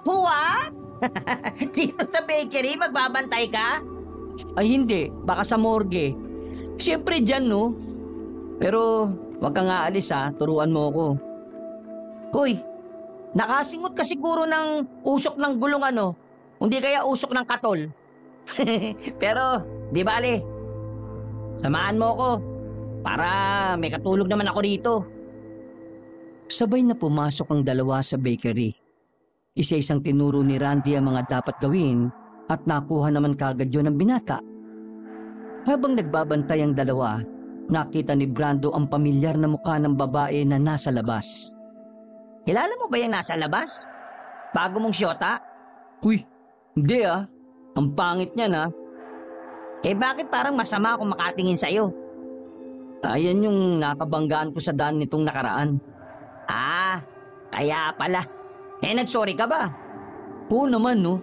S2: What? Dito sa bakery, magbabantay ka?
S1: Ay hindi, baka sa morgue. Siyempre dyan, no? Pero wag kang aalis ha, turuan mo ako.
S2: Hoy, nakasingot ka siguro ng usok ng gulong hindi kaya usok ng katol. Pero, di bale, samahan mo ako para may katulog naman ako dito.
S1: Sabay na pumasok ang dalawa sa bakery. Isa-isang tinuro ni Randy ang mga dapat gawin at nakuha naman kagad yun ng binata. Habang nagbabantay ang dalawa, nakita ni Brando ang pamilyar na mukha ng babae na nasa labas.
S2: Kilala mo ba yung nasa labas? Bago mong syota?
S1: Uy, hindi ah. Ang pangit niya na.
S2: Eh bakit parang masama akong makatingin sa'yo?
S1: Ayan yung nakabanggaan ko sa daan nitong nakaraan.
S2: Ah, kaya pala. Eh nagsorry ka ba?
S1: Oo naman no.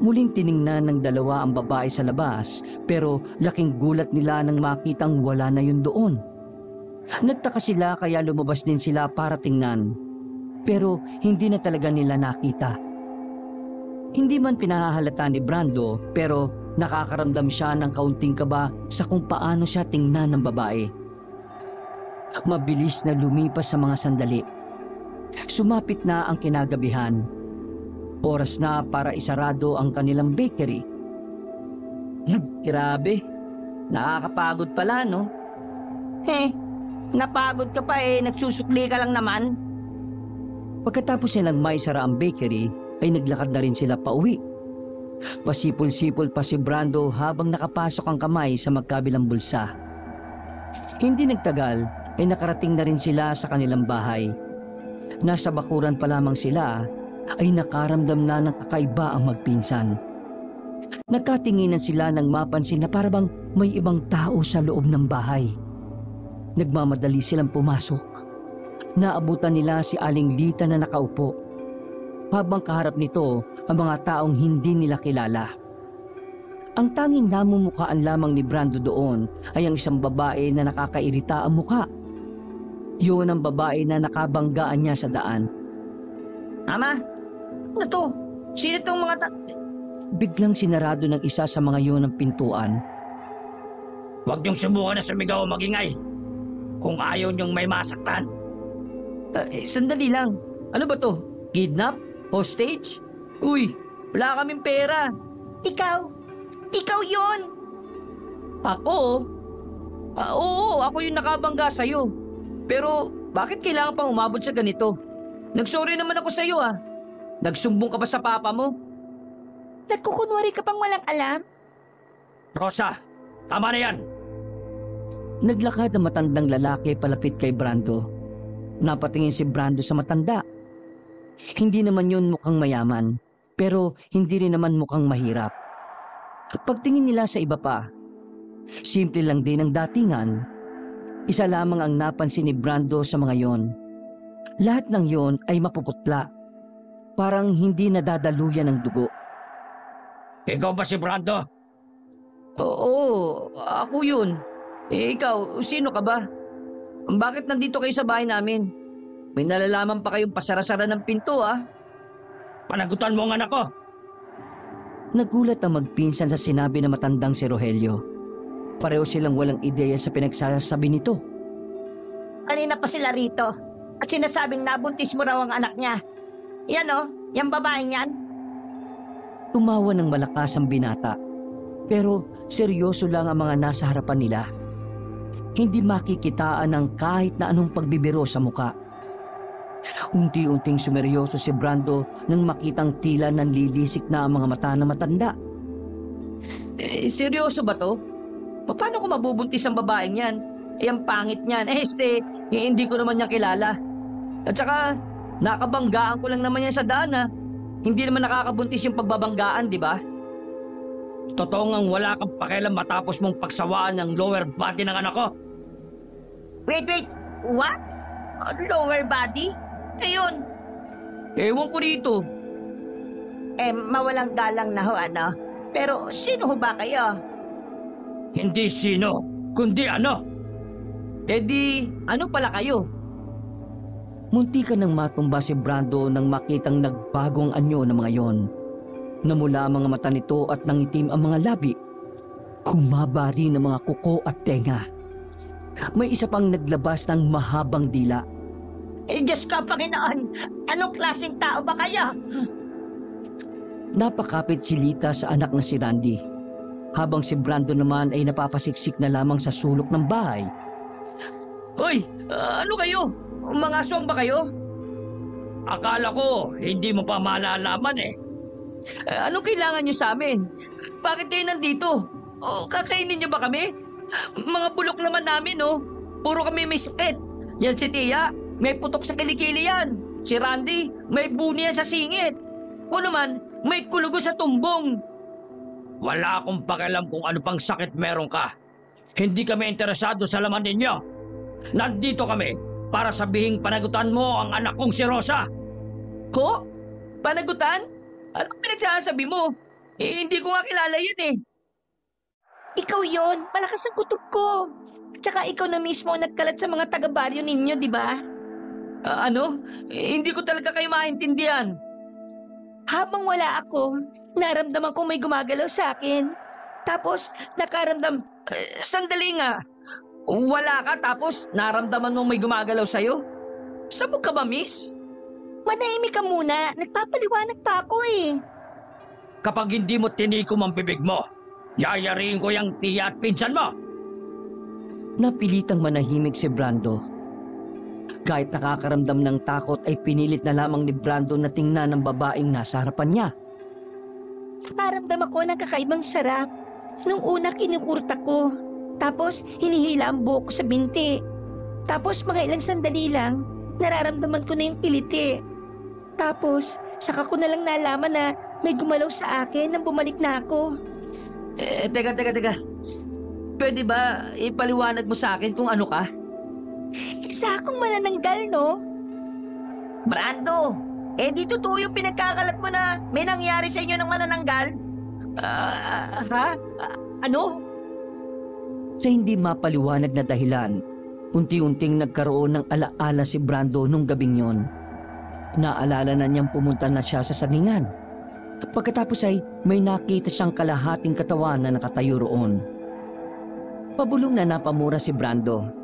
S1: Muling tiningnan ng dalawa ang babae sa labas pero laking gulat nila nang makitang wala na yun doon. Nagtaka sila kaya lumabas din sila para tingnan. Pero hindi na talaga nila nakita. Hindi man pinahahalata ni Brando pero nakakaramdam siya ng kaunting kaba sa kung paano siya tingnan ng babae. Mabilis na lumipas sa mga sandali. Sumapit na ang kinagabihan. Oras na para isarado ang kanilang bakery. Grabe, nakakapagod pala no?
S2: Napagod ka pa nagsusukli ka lang naman.
S1: Pagkatapos nilang maisara ang bakery, ay naglakad na rin sila pauwi. Pasipol-sipol pa si Brando habang nakapasok ang kamay sa magkabilang bulsa. Hindi nagtagal ay nakarating na rin sila sa kanilang bahay. Nasa bakuran pa lamang sila ay nakaramdam na ng kakaiba ang magpinsan. Nagkatinginan sila nang mapansin na parabang may ibang tao sa loob ng bahay. Nagmamadali silang pumasok. Naabutan nila si Aling Lita na nakaupo. Habang kaharap nito ang mga taong hindi nila kilala. Ang tanging namumukhaan lamang ni Brando doon ay ang isang babae na nakakairita ang mukha. Yun ang babae na nakabanggaan niya sa daan.
S2: Ama, ano to? Sino tong mga
S1: Biglang sinarado ng isa sa mga yun ang pintuan.
S3: Huwag niyong subukan na sumigaw o magingay. Kung ayaw niyong may masaktan.
S1: Sandali lang. Ano ba to? Kidnap? Hostage? Uy, wala kaming pera.
S2: Ikaw? Ikaw yon?
S1: Ako? Oo, ako yung nakabangga sa'yo. Pero bakit kailangan pang umabot sa ganito? Nagsorry naman ako sa'yo ah. Nagsumbong ka ba sa papa mo?
S2: Nagkukunwari ka pang walang alam?
S3: Rosa, tama na yan.
S1: Naglakad ang matandang lalaki palapit kay Brando. Napatingin si Brando sa matanda. Hindi naman yun mukhang mayaman, pero hindi rin naman mukhang mahirap. Pagtingin nila sa iba pa, simple lang din ang datingan. Isa lamang ang napansin ni Brando sa mga yon. Lahat ng yon ay mapuputla. Parang hindi nadadaluyan ng dugo.
S3: Ikaw ba si Brando?
S1: Oo, ako yun. Ikaw, sino ka ba? Bakit nandito kayo sa bahay namin? May nalalaman pa kayong pasara-sara ng pinto ah.
S3: Panagutan mo ang anak ko.
S1: Nagulat ang magpinsan sa sinabi ng matandang si Rogelio. Pareho silang walang ideya sa pinagsasabi nito.
S2: Kanina pa sila rito at sinasabing nabuntis mo raw ang anak niya. Yan yung babaeng yan.
S1: Tumawa ng malakas ang binata. Pero seryoso lang ang mga nasa harapan nila. Hindi makikitaan ng kahit na anong pagbibiro sa muka. Unti-unting sumeryoso si Brando nang makitang tila nanlilisik na ang mga mata ng matanda. Seryoso ba to? Paano ko mabubuntis ang babaeng yan? Ang pangit niyan. Hindi ko naman niya kilala. At saka, nakabanggaan ko lang naman yan sa daan ha. Hindi naman nakakabuntis yung pagbabanggaan, di ba?
S3: Totoo ngang wala kang pakialam matapos mong pagsawaan ng lower body ng anak ko.
S2: Wait, what? Lower body? Ayun.
S1: Ewan ko dito.
S2: Mawalang galang na ho, Pero sino ho ba kayo?
S3: Hindi sino, kundi ano.
S1: di, ano pala kayo? Muntikan nang matumba si Brando nang makitang nagbago ang anyo ng mga yon. Namula ang mga mata nito at nangitim ang mga labi. Humaba rin ang mga kuko at tenga. May isa pang naglabas ng mahabang dila.
S2: Diyos ko, Panginoon, anong klaseng tao ba kayo?
S1: Napakapit si Lita sa anak na si Randy, habang si Brando naman ay napapasiksik na lamang sa sulok ng bahay. Hoy! Ano kayo? Mga aswang ba kayo?
S3: Akala ko, hindi mo pa malalaman eh.
S1: Anong kailangan nyo sa amin? Bakit kayo nandito? Kakainin nyo ba kami? Mga bulok naman namin, oh. Puro kami may sakit. Yan si Tia, may putok sa kilikili yan. Si Randy, may buni yan sa singit. O naman, may kulugo sa tumbong.
S3: Wala akong pakialam kung ano pang sakit meron ka. Hindi kami interesado sa laman ninyo. Nandito kami para sabihing panagutan mo ang anak kong si Rosa.
S1: Ko? Panagutan? Anong pinagsasabi mo? Hindi ko nga kilala yun eh.
S2: Ikaw yon, malakas ang kutob ko. Tsaka ikaw na mismo ang nagkalat sa mga taga-baryo ninyo, di ba?
S1: Ano? Hindi ko talaga kayo maintindihan.
S2: Habang wala ako, naramdaman ko may gumagalaw sa akin. Tapos, nakaramdam...
S1: Sandali nga. Wala ka tapos naramdaman mong may gumagalaw sa'yo? Sabog ka ba, miss?
S2: Manahimik ka muna, nagpapaliwanag pa ako eh.
S3: Kapag hindi mo tinikom ang bibig mo, yayariin ko yung tiya at pinsan mo.
S1: Napilitang manahimik si Brando. Kahit nakakaramdam ng takot ay pinilit na lamang ni Brando na tingnan ng babaeng nasa harapan niya.
S2: Nakaramdam ako ng kakaibang sarap. Nung una kinukurta ko. Tapos hinihila ang buhok ko sa binti. Tapos mga ilang sandali lang, nararamdaman ko na yung kiliti. Tapos saka ko na lang nalaman na may gumalaw sa akin nang bumalik na ako.
S1: Teka. Pwede ba ipaliwanag mo sa akin kung ano ka?
S2: Isa akong manananggal, no? Brando, di totoo yung pinagkakalat mo na may nangyari sa inyo ng manananggal?
S1: Ano? Sa hindi mapaliwanag na dahilan, unti-unting nagkaroon ng alaala si Brando nung gabing yon. Naalala na niyang pumunta na siya sa saningan. Pagkatapos ay may nakita siyang kalahating katawan na nakatayo roon. Pabulong na napamura si Brando.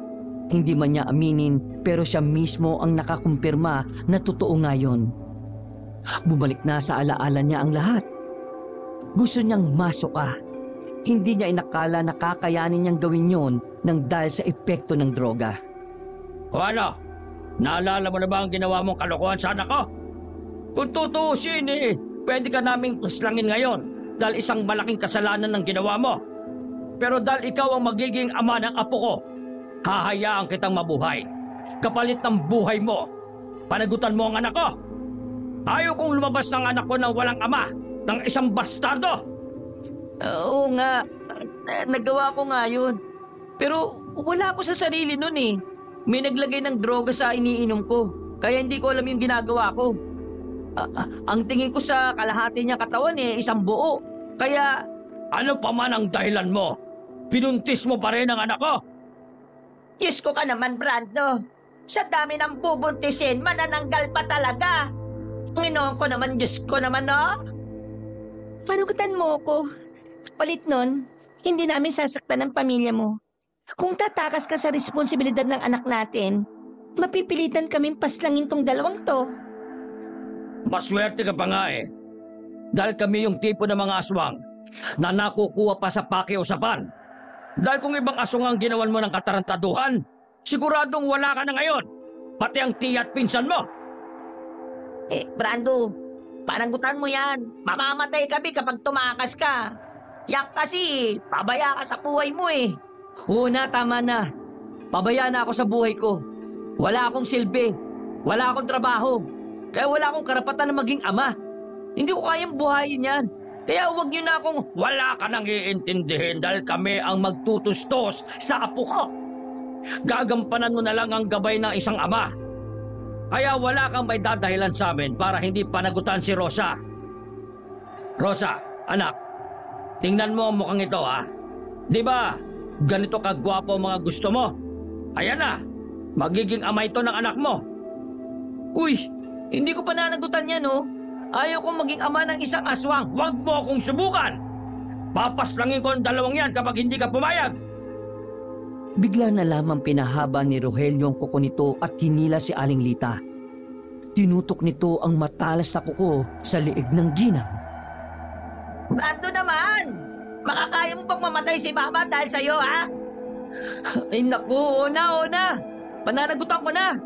S1: Hindi man niya aminin pero siya mismo ang nakakumpirma na totoo nga yun. Bumalik na sa alaala niya ang lahat. Gusto niyang masuka. Hindi niya inakala na kakayanin niyang gawin yon nang dahil sa epekto ng droga.
S3: O ano? Naalala mo na ba ang ginawa mong kalokohan sa anak ko? Kung tutuusin pwede ka naming paslangin ngayon dahil isang malaking kasalanan ng ginawa mo. Pero dahil ikaw ang magiging ama ng apo ko, hahayaan kitang mabuhay. Kapalit ng buhay mo, panagutan mo ang anak ko. Ayaw kong lumabas ng anak ko na walang ama, ng isang bastardo.
S1: Oo nga, nagawa ko nga yun. Pero wala ako sa sarili nun eh. May naglagay ng droga sa iniinom ko, kaya hindi ko alam yung ginagawa ko. Ang tingin ko sa kalahati niya katawan isang buo. Kaya...
S3: Ano pa man ang dahilan mo, pinuntis mo pa rin ang anak ko.
S2: Diyos ko ka naman, Brando. Sa dami ng bubuntisin, manananggal pa talaga. Nginoon ko naman, Diyos ko naman, no? Panugutan mo ko. Palit nun, hindi namin sasaktan ang pamilya mo. Kung tatakas ka sa responsibilidad ng anak natin, mapipilitan kaming paslangin tong dalawang to.
S3: Maswerte ka pa nga Dahil kami yung tipo ng mga aswang na nakukuha pa sa pakiusapan. Dahil kung ibang aswang ang ginawan mo ng katarantaduhan, siguradong wala ka na ngayon. Pati ang tiya at pinsan mo.
S2: Brando, panagutan mo yan. Mamamatay kami kapag tumakas ka. Yak kasi, pabaya ka sa buhay mo
S1: Oo na, tama na. Pabaya na ako sa buhay ko. Wala akong silbi. Wala akong trabaho. Kaya wala akong karapatan na maging ama. Hindi ko kayang buhayin yan. Kaya huwag niyo na akong...
S3: Wala ka nang iintindihin dahil kami ang magtutustos sa apo ko. Gagampanan mo na lang ang gabay ng isang ama. Kaya wala kang may dadahilan sa amin para hindi panagutan si Rosa. Rosa, anak, tingnan mo ang mukhang ito Di ba, ganito kagwapo ang mga gusto mo? Ayan na, magiging ama ito ng anak mo.
S1: Uy, hindi ko pananagutan yan, oh. Ayaw kong maging ama ng isang aswang.
S3: Huwag mo akong subukan! Papaslangin ko ang dalawang yan kapag hindi ka pumayag!
S1: Bigla na lamang pinahaba ni Rogelio ang kuko nito at hinila si Aling Lita. Tinutok nito ang matalas na kuko sa liig ng ginang.
S2: Brando naman! Makakaya mo bang mamatay si Mama dahil sa'yo, ha?
S1: Ay naku, ona! Pananagutan ko na!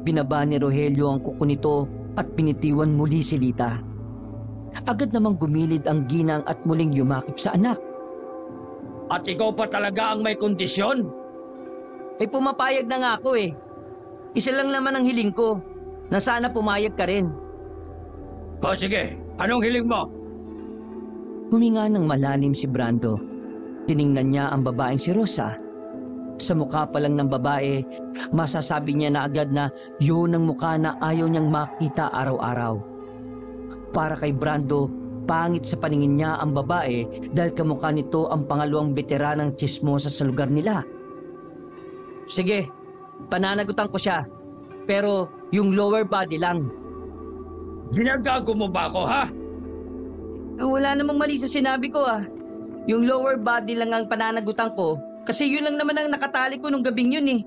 S1: Binaba ni Rogelio ang kuko nito at pinitiwan muli si Lita. Agad namang gumilid ang ginang at muling yumakip sa anak.
S3: At ikaw pa talaga ang may kondisyon?
S1: Ay pumapayag na nga ako eh. Isa lang naman ang hiling ko, na sana pumayag ka rin.
S3: O sige, anong hiling mo?
S1: Huminga ng malalim si Brando. Tiningnan niya ang babaeng si Rosa. Sa mukha pa lang ng babae, masasabi niya na agad na yun ang mukha na ayaw niyang makita araw-araw. Para kay Brando, pangit sa paningin niya ang babae dahil kamukha nito ang pangalawang veteranang tsismosa sa lugar nila. Sige, pananagutan ko siya. Pero yung lower body lang.
S3: Ginagago mo ba ako, ha?
S1: Wala namang mali sa sinabi ko ah. Yung lower body lang ang pananagutan ko kasi yun lang naman ang nakatali ko nung gabing yun eh.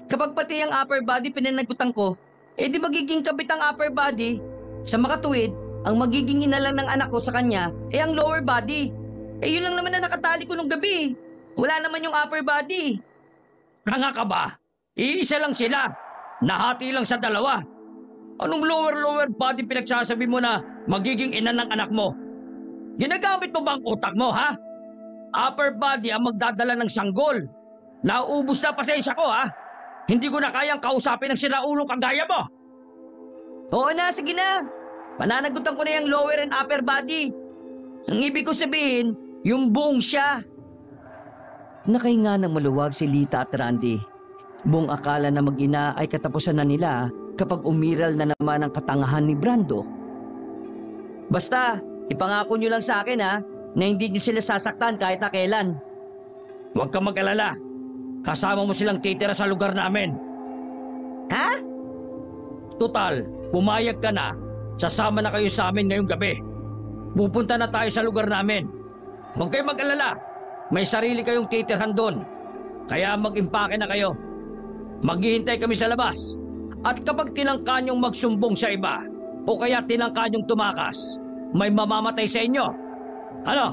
S1: Kapag pati ang upper body pinanagutan ko, di magiging kabit ang upper body. Sa makatuwid, ang magiging ina lang ng anak ko sa kanya ang lower body. Yun lang naman ang nakatali ko nung gabi. Wala naman yung upper body.
S3: Tanga ka ba? Iisa lang sila. Nahati lang sa dalawa. Anong lower body pinagsasabi mo na magiging ina ng anak mo? Ginagamit mo ba ang utak mo, ha? Upper body ang magdadala ng sanggol. Nauubos na pasensya ko, ha? Hindi ko na kayang kausapin ng siraulong kagaya mo.
S1: Oo na, sige na. Pananagutan ko na yung lower and upper body. Ang ibig ko sabihin, yung buong siya. Nakahinga ng maluwag si Lita at Randy. Buong akala na mag-ina ay katapusan na nila kapag umiral na naman ang katangahan ni Brando. Basta, ipangako nyo lang sa akin ha, na hindi nyo sila sasaktan kahit na kailan.
S3: Huwag kang mag-alala. Kasama mo silang titira sa lugar namin.
S2: Ha?
S3: Total, pumayag ka na. Sasama na kayo sa amin ngayong gabi. Pupunta na tayo sa lugar namin. Huwag kayong mag-alala. May sarili kayong titirhan doon. Kaya mag-impake na kayo. Maghihintay kami sa labas. At kapag tinangka niyong magsumbong sa iba, o kaya tinangka niyong tumakas, may mamamatay sa inyo. Ano?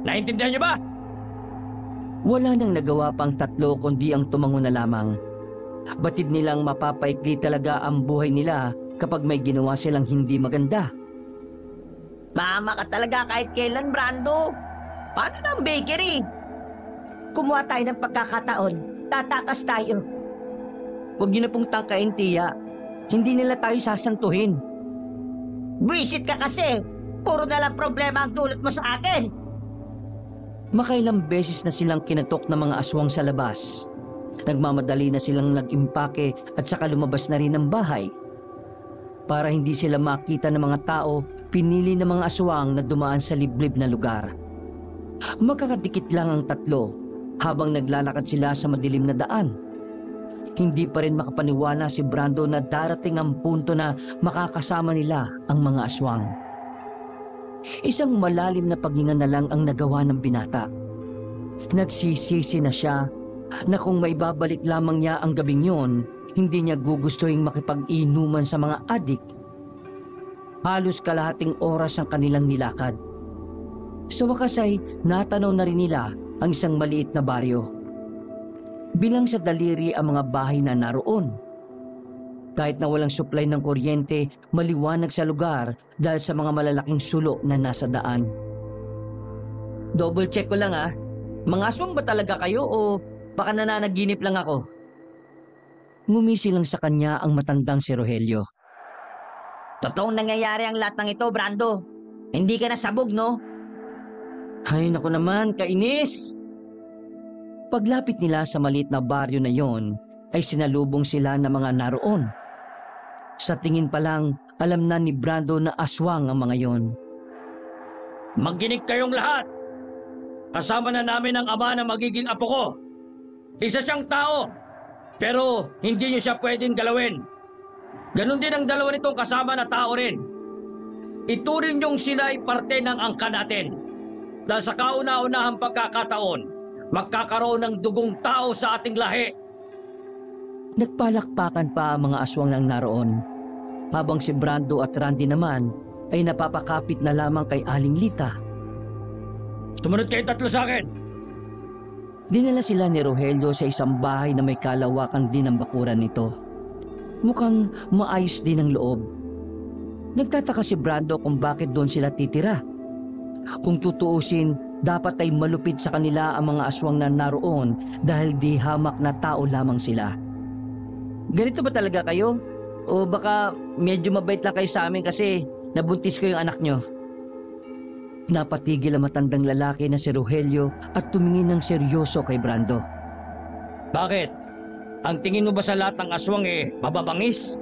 S3: Naintindihan niyo ba?
S1: Wala nang nagawa pang tatlo kundi ang tumango na lamang. Batid nilang mapapaikli talaga ang buhay nila kapag may ginawa silang hindi maganda.
S2: Mama ka talaga kahit kailan, Brando. Paano na ang bakery? Kumuha tayo ng pagkakataon. Tatakas tayo.
S1: Huwag niyo na pong tangkain, tiya. Hindi nila tayo sasantuhin.
S2: Visit ka kasi. Puro na lang problema ang dulot mo sa akin.
S1: Makailang beses na silang kinatok ng mga aswang sa labas. Nagmamadali na silang nag-impake at saka lumabas na rin ng bahay. Para hindi sila makita ng mga tao, pinili ng mga aswang na dumaan sa liblib na lugar. Magkakadikit lang ang tatlo habang naglalakad sila sa madilim na daan. Hindi pa rin makapaniwala si Brando na darating ang punto na makakasama nila ang mga aswang. Isang malalim na paghinga na lang ang nagawa ng binata. Nagsisisi na siya na kung may babalik lamang niya ang gabing yon, hindi niya gugustuhin makipag-inuman sa mga adik. Halos kalahating oras ang kanilang nilakad. Sa wakas ay natanaw na rin nila ang isang maliit na baryo. Bilang sa daliri ang mga bahay na naroon. Kahit na walang supply ng kuryente, maliwanag sa lugar dahil sa mga malalaking sulo na nasa daan. Double check ko lang ah, mga aswang ba talaga kayo o baka nananaginip lang ako? Ngumisi lang sa kanya ang matandang si Rogelio.
S2: Totoong nangyayari ang lahat ng ito, Brando. Hindi ka nasabog, no?
S1: Ay naku naman, kainis! Paglapit nila sa maliit na baryo na yon, ay sinalubong sila ng mga naroon. Sa tingin pa lang, alam na ni Brando na aswang ang mga yon.
S3: Magginig kayong lahat! Kasama na namin ang ama na magiging apo ko. Isa siyang tao. Pero hindi niyo siya pwedeng galawin. Ganon din ang dalawa nitong kasama na tao rin. Ituring niyong sila ay parte ng angka natin. Dahil sa kauna-unahang pagkakataon, magkakaroon ng dugong tao sa ating lahi.
S1: Nagpalakpakan pa ang mga aswang nang naroon, habang si Brando at Randy naman ay napapakapit na lamang kay Aling Lita.
S3: Sumunod kayong tatlo sa akin.
S1: Dinala sila ni Rogelio sa isang bahay na may kalawakan din ang bakuran nito. Mukhang maayos din ang loob. Nagtataka si Brando kung bakit doon sila titira. Kung tutuusin, dapat ay malupit sa kanila ang mga aswang na naroon dahil di hamak na tao lamang sila. Ganito ba talaga kayo? O baka medyo mabait lang kayo sa amin kasi nabuntis ko yung anak nyo? Napatigil ang matandang lalaki na si Rogelio at tumingin ng seryoso kay Brando.
S3: Bakit? Ang tingin mo ba sa lahat ng aswang mababangis?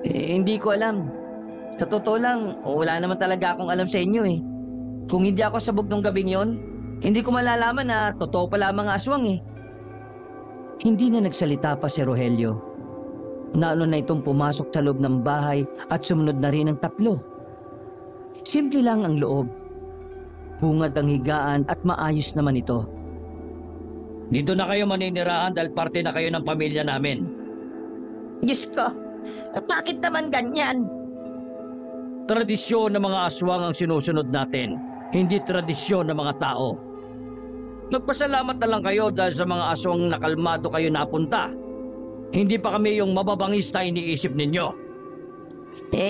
S1: Hindi ko alam. Sa totoo lang, wala naman talaga akong alam sa inyo Kung hindi ako sabog nung gabing yon, hindi ko malalaman na totoo pala mga aswang Hindi na nagsalita pa si Rogelio. Naano na itong pumasok sa loob ng bahay at sumunod na rin ang tatlo. Simple lang ang loob. Bungad ang higaan at maayos naman ito.
S3: Dito na kayo maninirahan dahil parte na kayo ng pamilya namin.
S2: Diyos ko, bakit naman ganyan?
S3: Tradisyon ng mga aswang ang sinusunod natin, hindi tradisyon ng mga tao. Nagpasalamat na lang kayo dahil sa mga aswang na kalmado kayo napunta. Hindi pa kami yung mababangis na iniisip ninyo.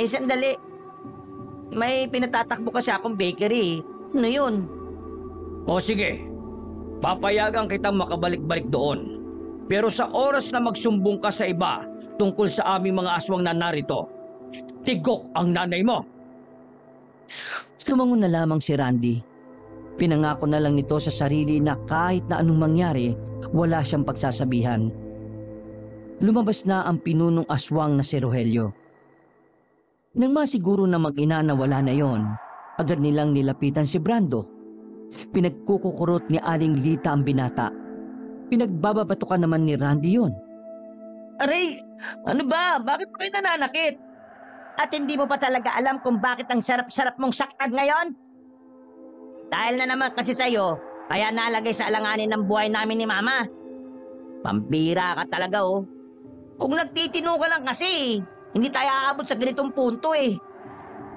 S2: Sandali. May pinatatakbo kasi akong bakery. Ano yun?
S3: O sige, papayagan kitang makabalik-balik doon. Pero sa oras na magsumbong ka sa iba tungkol sa aming mga aswang na narito, tigok ang nanay mo.
S1: Lumangon na lamang si Randy. Pinangako na lang nito sa sarili na kahit na anong mangyari, wala siyang pagsasabihan. Lumabas na ang pinunong aswang na si Rogelio. Nang masiguro na mag-ina na wala na yon, agad nilang nilapitan si Brando. Pinagkukukurot ni Aling Lita ang binata. Pinagbababatukan naman ni Randy yon.
S2: Aray, ano ba? Bakit mo kayo nananakit? At hindi mo pa talaga alam kung bakit ang sarap-sarap mong saktan ngayon? Dahil na naman kasi sa'yo, kaya nalagay sa alanganin ng buhay namin ni Mama. Pambira ka talaga Kung nagtitino ka lang kasi, hindi tayo aabot sa ganitong punto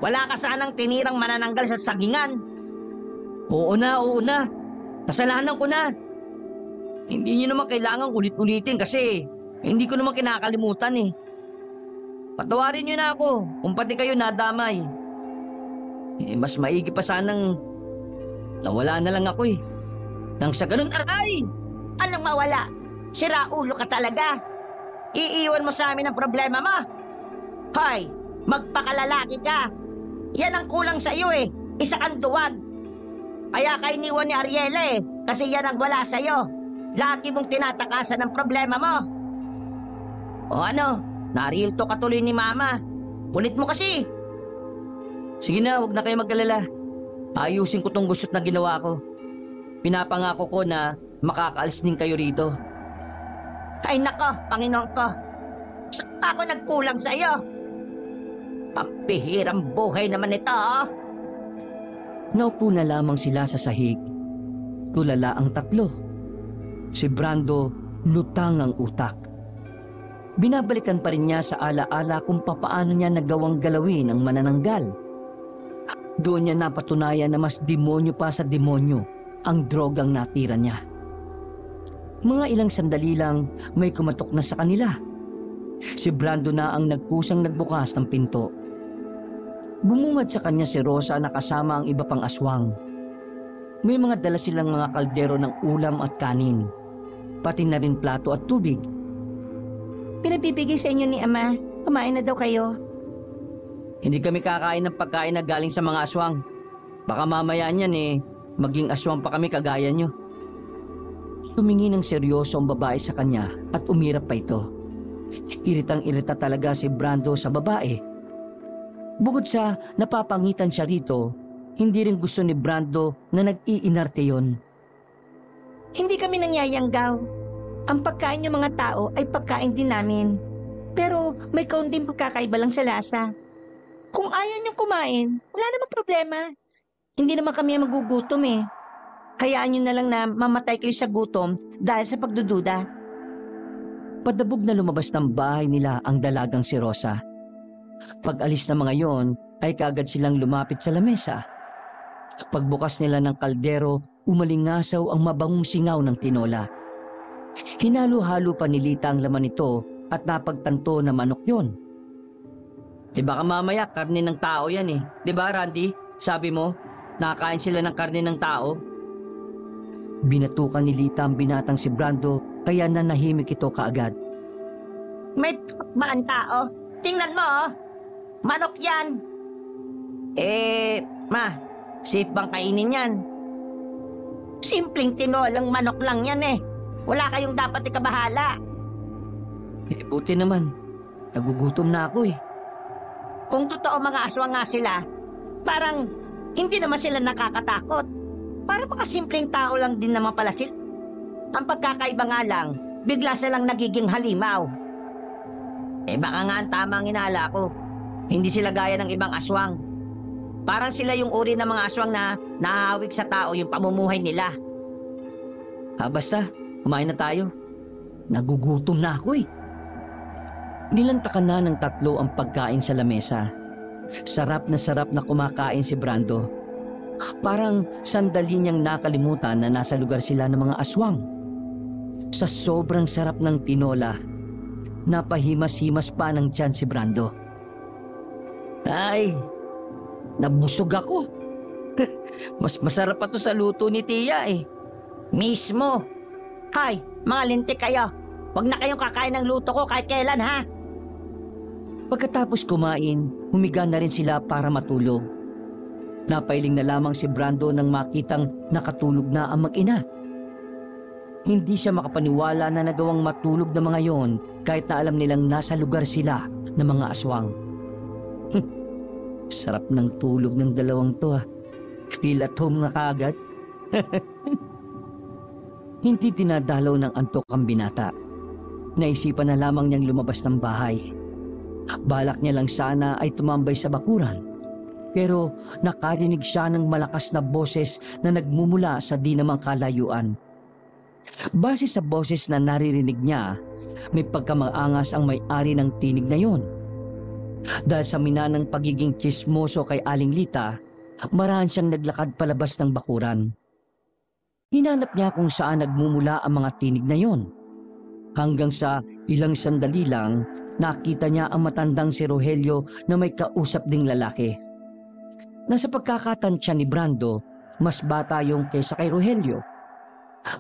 S2: Wala ka sanang tinirang manananggal sa sagingan.
S1: Oo na. Kasalanan ko na. Hindi niyo naman kailangang ulit-ulitin kasi hindi ko naman kinakalimutan Patawarin niyo na ako kung pati kayo nadamay. Mas maigi pa sanang nawala na lang ako Nang sa ganun,
S2: Ay! Anong mawala? Sira ulo ka talaga. Iiwan mo sa amin ang problema mo. Hoy, magpakalalaki ka. Yan ang kulang sa iyo Isa kang duwag. Kaya ka iniwan ni Ariela kasi yan ang wala sa iyo. Lagi mong tinatakasan ang problema mo. O ano, narilto ka tuloy ni Mama. Kulit mo kasi.
S1: sige na, huwag na kayo mag-alala. Ayusin ko tong gusot na ginawa ko. Pinapangako ko na makakaalis din kayo rito.
S2: Ay nako, Panginoon ko. Saan ako nagkulang sa iyo? Pampihirang buhay naman ito.
S1: Naupo na lamang sila sa sahig. Tulala ang tatlo. Si Brando lutang ang utak. Binabalikan pa rin niya sa alaala kung papaano niya nagawang galawin ang manananggal. Doon niya napatunayan na mas demonyo pa sa demonyo ang drogang natira niya. Mga ilang sandali lang may kumatok na sa kanila. Si Brando na ang nagkusang nagbukas ng pinto. Bumungad sa kanya si Rosa na kasama ang iba pang aswang. May mga dala silang mga kaldero ng ulam at kanin, pati na rin plato at tubig.
S2: Pinabibigay sa inyo ni Ama. Kumain na daw kayo.
S1: Hindi kami kakain ng pagkain na galing sa mga aswang. Baka mamaya niyan maging aswang pa kami kagaya nyo. Tumingi ng seryoso ang babae sa kanya at umirap pa ito. Iritang-irita talaga si Brando sa babae. Bukod sa napapangitan siya rito, hindi rin gusto ni Brando na nag-iinarte yon.
S2: Hindi kami nangyayanggaw. Ang pagkain ng mga tao ay pagkain din namin. Pero may kaunting pagkakaiba lang sa lasa. Kung ayaw niyong kumain, wala namang problema. Hindi naman kami magugutom eh. Hayaan niyo na lang na mamatay kayo sa gutom dahil sa pagdududa.
S1: Padabog na lumabas ng bahay nila ang dalagang si Rosa. Pag-alis ng mga yon ay kaagad silang lumapit sa lamesa. Pagbukas nila ng kaldero, umalingasaw ang mabangong singaw ng tinola. Hinalo-halo pa ni Lita ang laman nito at napagtanto na manok yon.
S3: Baka mamaya karne ng tao yan eh. Ba Randy? Sabi mo, nakakain sila ng karne ng tao?
S1: Binatukan ni Lita ang binatang si Brando kaya nanahimik ito kaagad.
S2: May ba ang tao? Tingnan mo oh. Manok yan.
S3: Ma, safe bang kainin yan?
S2: Simpleng tinolang manok lang yan eh. Wala kayong dapat ikabahala.
S1: Buti naman. Nagugutom na ako eh.
S2: Kung totoo mga aswang nga sila, parang hindi naman sila nakakatakot. Parang mga simpleng tao lang din naman pala sila. Ang pagkakaiba nga lang, bigla silang nagiging halimaw.
S3: Baka nga ang tamang inala ko. Hindi sila gaya ng ibang aswang. Parang sila yung uri ng mga aswang na nahahawig sa tao yung pamumuhay nila.
S1: Basta, kumain na tayo. Nagugutom na ako eh. Nilantakan na ng tatlo ang pagkain sa lamesa. Sarap na kumakain si Brando. Parang sandali niyang nakalimutan na nasa lugar sila ng mga aswang. Sa sobrang sarap ng tinola, napahimas-himas pa ng tiyan si Brando. Ay, nabusog ako. Mas masarap pa to sa luto ni Tia eh.
S2: Mismo. Hay, mga lintik kayo. Huwag na kayong kakain ng luto ko kahit kailan ha.
S1: Pagkatapos kumain, humiga na rin sila para matulog. Napailing na lamang si Brando nang makitang nakatulog na ang mag-ina. Hindi siya makapaniwala na nagawang matulog na mga yon kahit na alam nilang nasa lugar sila ng mga aswang. Sarap ng tulog ng dalawang to ah. Feel at home na kaagad. Hindi dinadalaw ng antok ang binata. Naisipan na lamang niyang lumabas ng bahay. Balak niya lang sana ay tumambay sa bakuran. Pero nakarinig siya ng malakas na boses na nagmumula sa di namang kalayuan. Base sa boses na naririnig niya, may pagkamaangas ang may-ari ng tinig na yon. Dahil sa minanang pagiging tsismoso kay Aling Lita, marahan siyang naglakad palabas ng bakuran. Hinanap niya kung saan nagmumula ang mga tinig na yon. Hanggang sa ilang sandali lang, nakita niya ang matandang si Rogelio na may kausap ding lalaki. Nasa pagkakatansya ni Brando, mas bata yung kaysa kay Rogelio.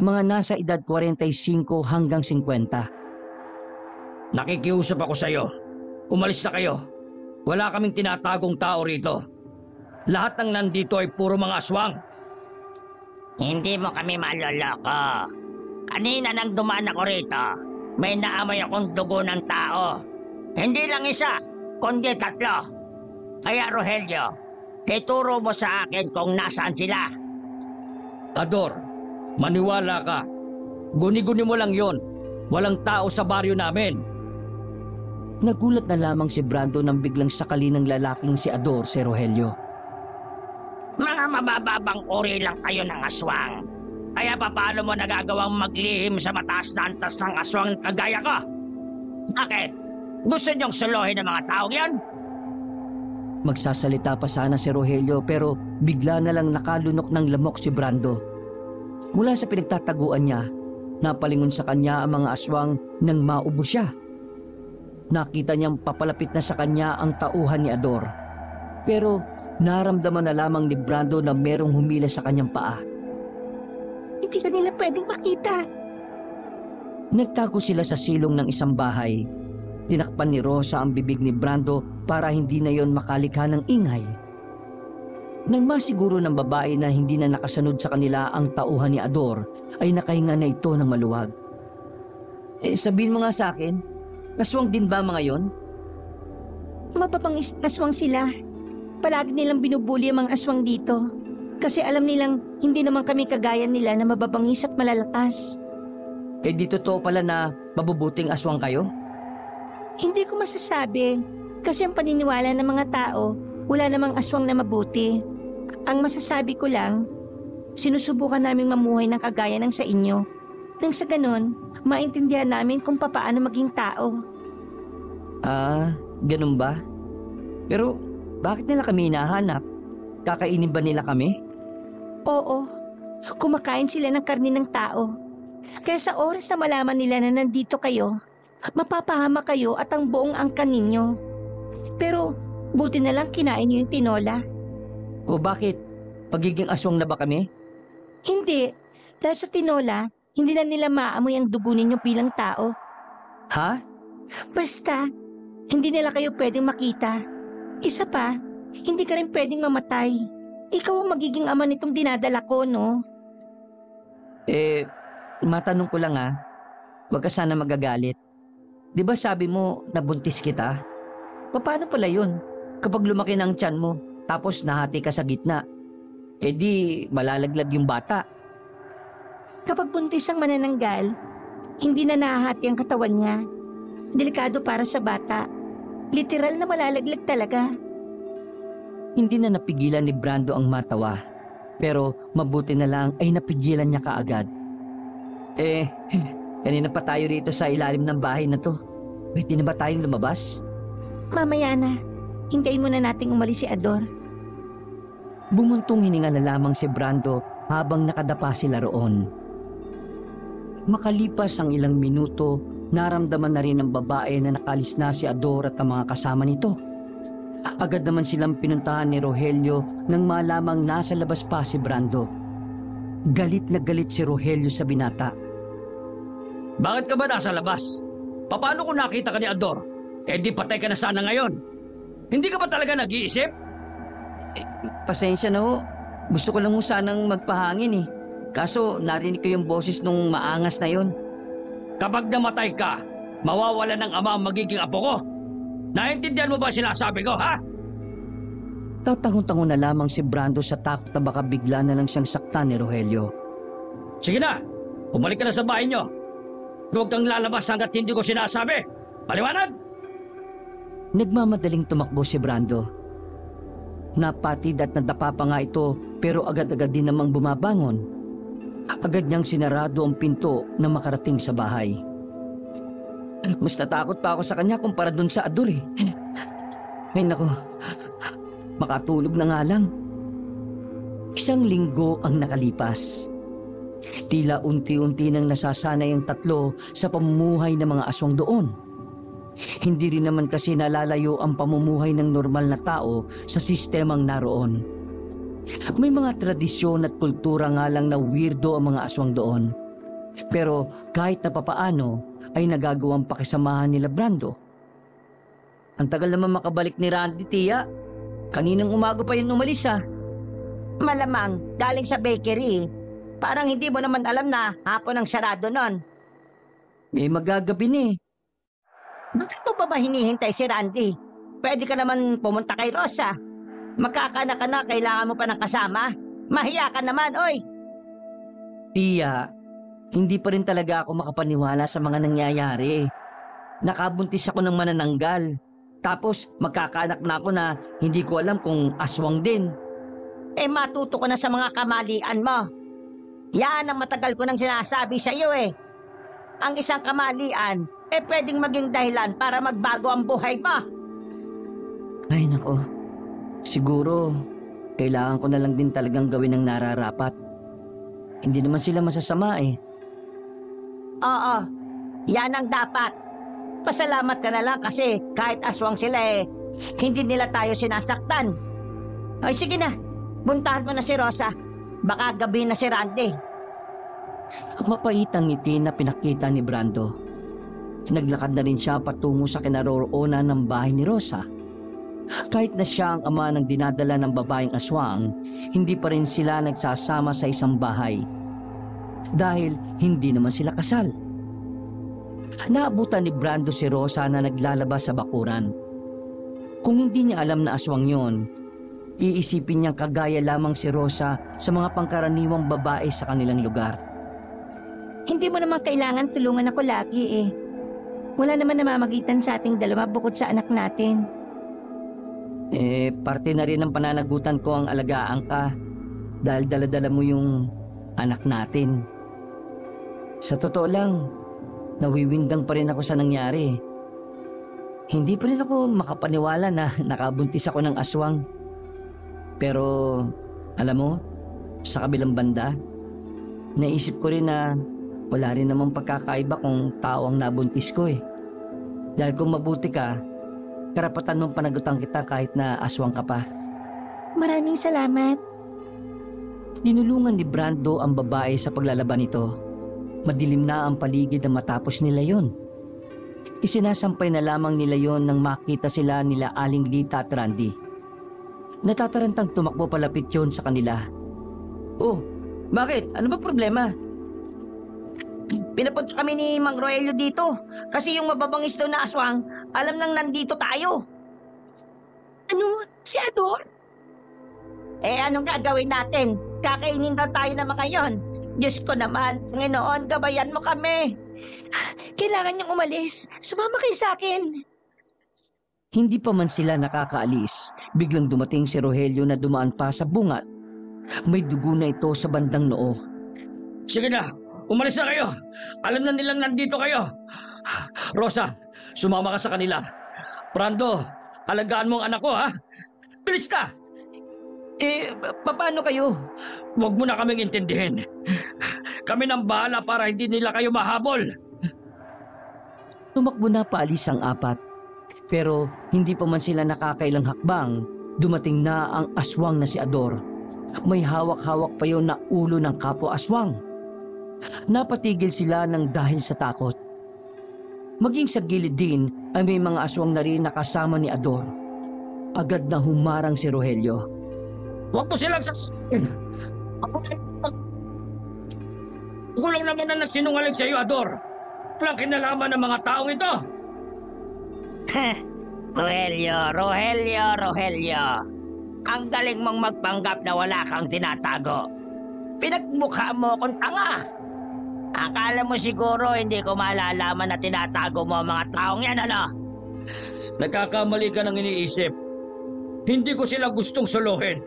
S1: Mga nasa edad 45 hanggang 50.
S3: Nakikiusap ako sa'yo. Umalis na kayo. Wala kaming tinatagong tao rito. Lahat ng nandito ay puro mga aswang.
S2: Hindi mo kami maloloko. Kanina nang dumaan ako rito, may naamoy akong dugo ng tao. Hindi lang isa, kundi 3. Kaya Rogelio, ituro mo sa akin kung nasaan sila.
S3: Ador, maniwala ka. Guni-guni mo lang yon. Walang tao sa baryo namin.
S1: Nagulat na lamang si Brando nang biglang sakali ng lalaking si Ador si Rogelio.
S2: Mga mabababang uri lang kayo ng aswang. Kaya paano mo nagagawang maglihim sa mataas na antas ng aswang kagaya ko? Bakit? Gusto niyong suluhin ng mga taong yan?
S1: Magsasalita pa sana si Rogelio pero bigla na lang nakalunok ng lamok si Brando. Mula sa pinagtataguan niya, napalingon sa kanya ang mga aswang nang maubo siya. Nakita niyang papalapit na sa kanya ang tauhan ni Ador. Pero naramdaman na lamang ni Brando na merong humila sa kanyang paa.
S2: Hindi ka nila pwedeng makita.
S1: Nagtago sila sa silong ng isang bahay. Tinakpan ni Rosa ang bibig ni Brando para hindi na yon makalikha ng ingay. Nang masiguro ng babae na hindi na nakasanod sa kanila ang tauhan ni Ador, ay nakahinga na ito ng maluwag. Sabihin mo nga sa akin, aswang din ba mga yon?
S2: Mapapangis aswang sila. Palagi nilang binubuli ang mga aswang dito. Kasi alam nilang hindi naman kami kagaya nila na mababangis at malalakas.
S1: di totoo pala na mabubuting aswang kayo?
S2: Hindi ko masasabi. Kasi ang paniniwala ng mga tao, wala namang aswang na mabuti. Ang masasabi ko lang, sinusubukan naming mamuhay ng kagaya ng sa inyo. Nang sa ganun, maintindihan namin kung papaano maging tao.
S1: Ganun ba? Pero bakit nila kami hinahanap? Kakainin ba nila kami?
S2: Oo, kumakain sila ng karni ng tao. Kaya sa oras na malaman nila na nandito kayo, mapapahama kayo at ang buong angkan ninyo. Pero buti na lang kinain niyo yung tinola.
S1: O bakit? Pagiging aswang na ba kami?
S2: Hindi, dahil sa tinola, hindi na nila maamoy ang dugo ninyo bilang tao.
S1: Ha?
S2: Basta, hindi nila kayo pwedeng makita. Isa pa, hindi ka rin pwedeng mamatay. Ikaw ang magiging ama nitong dinadala ko, no?
S1: Matanong ko lang huwag ka sana magagalit. Di ba sabi mo nabuntis kita? Paano pala yun? Kapag lumaki ng tiyan mo, tapos nahati ka sa gitna, di malalaglag yung bata.
S2: Kapag buntis ang manananggal, hindi na nahahati ang katawan niya. Delikado para sa bata. Literal na malalaglag talaga.
S1: Hindi na napigilan ni Brando ang matawa. Pero mabuti na lang ay napigilan niya kaagad. Kanina pa tayo rito sa ilalim ng bahay na to. Pwede na ba tayong lumabas?
S2: Mamaya na. Hintayin muna nating umalis si Ador.
S1: Bumuntong hininga na lamang si Brando habang nakadapa sila roon. Makalipas ang ilang minuto, naramdaman na rin ng babae na nakalis na si Ador at ang mga kasama nito. Agad naman silang pinuntahan ni Rogelio nang malamang nasa labas pa si Brando. Galit na galit si Rogelio sa binata.
S3: Bakit ka ba nasa labas? Paano kung nakita ka ni Ador? Di patay ka na sana ngayon. Hindi ka ba talaga nag-iisip?
S1: Pasensya na ho. Gusto ko lang sanang magpahangin Kaso narinig ko yung boses nung maangas na yon.
S3: Kapag namatay ka, mawawala ng ama ang magiging apo ko. Naintindihan mo ba sinasabi ko, ha?
S1: Tatangon-tangon na lamang si Brando sa takot na baka bigla na lang siyang saktan ni Rogelio.
S3: Sige na, umalik ka na sa bahay niyo. Huwag kang lalabas hanggat hindi ko sinasabi. Paliwanag!
S1: Nagmamadaling tumakbo si Brando. Napatid at nadapa pa nga ito pero agad-agad din namang bumabangon. Agad niyang sinarado ang pinto na makarating sa bahay. Mas natakot pa ako sa kanya kumpara dun sa Ador Ay nako, makatulog na nga lang. 1 linggo ang nakalipas. Tila unti-unti nang nasasanay ang tatlo sa pamumuhay ng mga aswang doon. Hindi rin naman kasi nalalayo ang pamumuhay ng normal na tao sa sistemang naroon. May mga tradisyon at kultura nga lang na weirdo ang mga aswang doon. Pero kahit na papaano ay nagagawang pakisamahan nila Brando. Ang tagal naman makabalik ni Randy, tiya. Kaninang umaga pa yun umalis
S2: Malamang, galing sa bakery. Parang hindi mo naman alam na hapon ang sarado nun.
S1: Magagabi na
S2: Bakit mo pa ba hinihintay si Randy? Pwede ka naman pumunta kay Rosa. Magkakaanak ka na, kailangan mo pa ng kasama. Mahiya ka naman, oy!
S1: Tiya, hindi pa rin talaga ako makapaniwala sa mga nangyayari. Nakabuntis ako ng manananggal. Tapos magkakaanak na ako na hindi ko alam kung aswang din.
S2: Matuto ko na sa mga kamalian mo. Yan ang matagal ko nang sinasabi sa iyo Ang isang kamalian, pwedeng maging dahilan para magbago ang buhay mo.
S1: Ay nako, siguro kailangan ko na lang din talagang gawin ang nararapat. Hindi naman sila masasama
S2: Oo, yan ang dapat. Pasalamat ka na lang kasi kahit aswang sila hindi nila tayo sinasaktan. Ay sige na, buntahan mo na si Rosa. Baka gabi na si Randy.
S1: Mapait ang ngiti na pinakita ni Brando. Naglakad na rin siya patungo sa kinaroroonan ng bahay ni Rosa. Kahit na siya ang ama ng dinadala ng babaeng aswang, hindi pa rin sila nagsasama sa isang bahay. Dahil hindi naman sila kasal. Naabutan ni Brando si Rosa na naglalabas sa bakuran. Kung hindi niya alam na aswang yon, iisipin niyang kagaya lamang si Rosa sa mga pangkaraniwang babae sa kanilang lugar.
S2: Hindi mo naman kailangan tulungan ako lagi eh. Wala naman namamagitan sa ating dalawa bukod sa anak natin.
S1: Parte na rin ng pananagutan ko ang alagaan ka dahil dala-dala mo yung anak natin. Sa totoo lang, nawiwindang pa rin ako sa nangyari. Hindi pa rin ako makapaniwala na nakabuntis ako ng aswang. Pero, alam mo, sa kabilang banda, naisip ko rin na wala rin namang pagkakaiba kung tao ang nabuntis ko eh. Dahil kung mabuti ka, karapatan mong panagutan kita kahit na aswang ka pa.
S2: Maraming salamat.
S1: Dinulungan ni Brando ang babae sa paglalaban nito. Madilim na ang paligid na matapos nila yon. Isinasampay na lamang nila yon nang makita sila nila Aling Lita at Randy. Natatarantang tumakbo palapit yon sa kanila. Oh, bakit? Ano ba problema?
S2: Pinapunta kami ni Mang Roelio dito kasi yung mababangis daw na aswang alam nang nandito tayo. Ano? Si Ador? Anong gagawin natin? Kakainin daw tayo ng mga yon. Diyos ko naman, Panginoon, gabayan mo kami. Kailangan niyang umalis. Sumama kayo sa akin.
S1: Hindi pa man sila nakakaalis, biglang dumating si Rogelio na dumaan pa sa bungat. May dugo na ito sa bandang noo.
S3: Sige na, umalis na kayo. Alam na nilang nandito kayo. Rosa, sumama ka sa kanila. Brando, alagaan mo ang anak ko ha. Bilis ka!
S1: Paano kayo?
S3: Huwag mo na kaming intindihin. Kami nang bahala para hindi nila kayo mahabol.
S1: Tumakbo na paalis ang apat. Pero hindi pa man sila nakakailang hakbang, dumating na ang aswang na si Ador. May hawak-hawak pa yon na ulo ng kapwa aswang. Napatigil sila ng dahil sa takot. Maging sa gilid din ay may mga aswang na rin nakasama ni Ador. Agad na humarang si Rogelio.
S3: Huwag mo silang saksakin. Ako lang naman na nagsinungaling sa iyo, Ador. Walang kinalaman ng mga taong ito.
S2: Rogelio. Ang galing mong magpanggap na wala kang tinatago. Pinagmukha mo akong tanga. Akala mo siguro hindi ko malalaman na tinatago mo ang mga taong yan, ano?
S3: Nagkakamali ka ng iniisip. Hindi ko sila gustong suluhin.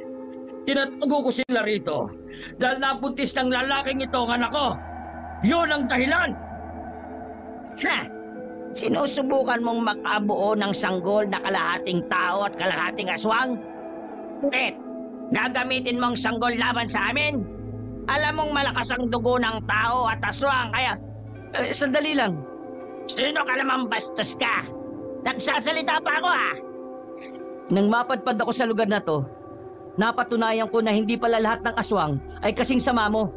S3: Tinatago ko sila rito dahil nabuntis ng lalaking ito ang anak ko. Yun ang dahilan.
S2: Sinusubukan mong makabuo ng sanggol na kalahating tao at kalahating aswang? Bakit? Gagamitin mong sanggol laban sa amin? Alam mong malakas ang dugo ng tao at aswang kaya...
S1: Sandali lang.
S2: Sino ka naman bastos ka? Nagsasalita pa ako
S1: Nang mapadpad ako sa lugar na to, napatunayan ko na hindi pala lahat ng aswang ay kasing sama mo.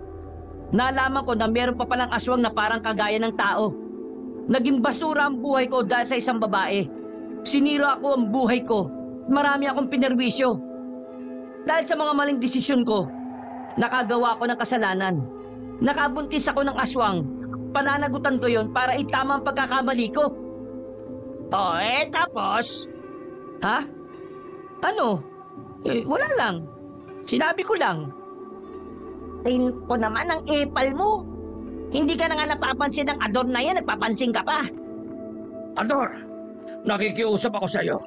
S1: Nalaman ko na meron pa palang aswang na parang kagaya ng tao. Naging basura ang buhay ko dahil sa isang babae. Sinira ako ang buhay ko. Marami akong pinerwisyo. Dahil sa mga maling desisyon ko, nakagawa ako ng kasalanan. Nakabuntis ako ng aswang. Pananagutan ko yon para itama ang pagkakamali ko.
S2: Tapos?
S1: Ha? Ano? Wala lang. Sinabi ko lang.
S2: Rin ko naman ang epal mo. Hindi ka na nga napapansin ng Ador na yan, nagpapansin ka pa.
S3: Ador, nakikiusap ako sa iyo.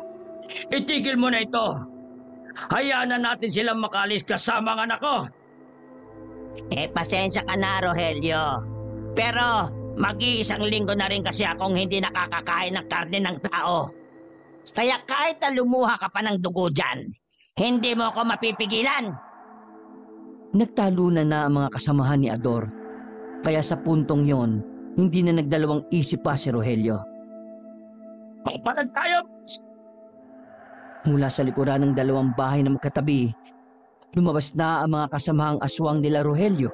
S3: Itigil mo na ito. Hayaan na natin silang makalis kasama ang anak ko.
S2: Pasensya ka na, Rogelio. Pero mag-iisang linggo na rin kasi akong hindi nakakakain ng karne ng tao. Kaya kahit na lumuha ka pa ng dugo dyan, hindi mo ako mapipigilan.
S1: Nagtalunan na ang mga kasamahan ni Ador. Kaya sa puntong yon, hindi na nagdalawang isip pa si Rogelio.
S3: Magpanag tayo!
S1: Mula sa likuran ng dalawang bahay na magkatabi, lumabas na ang mga kasamahang aswang nila Rogelio.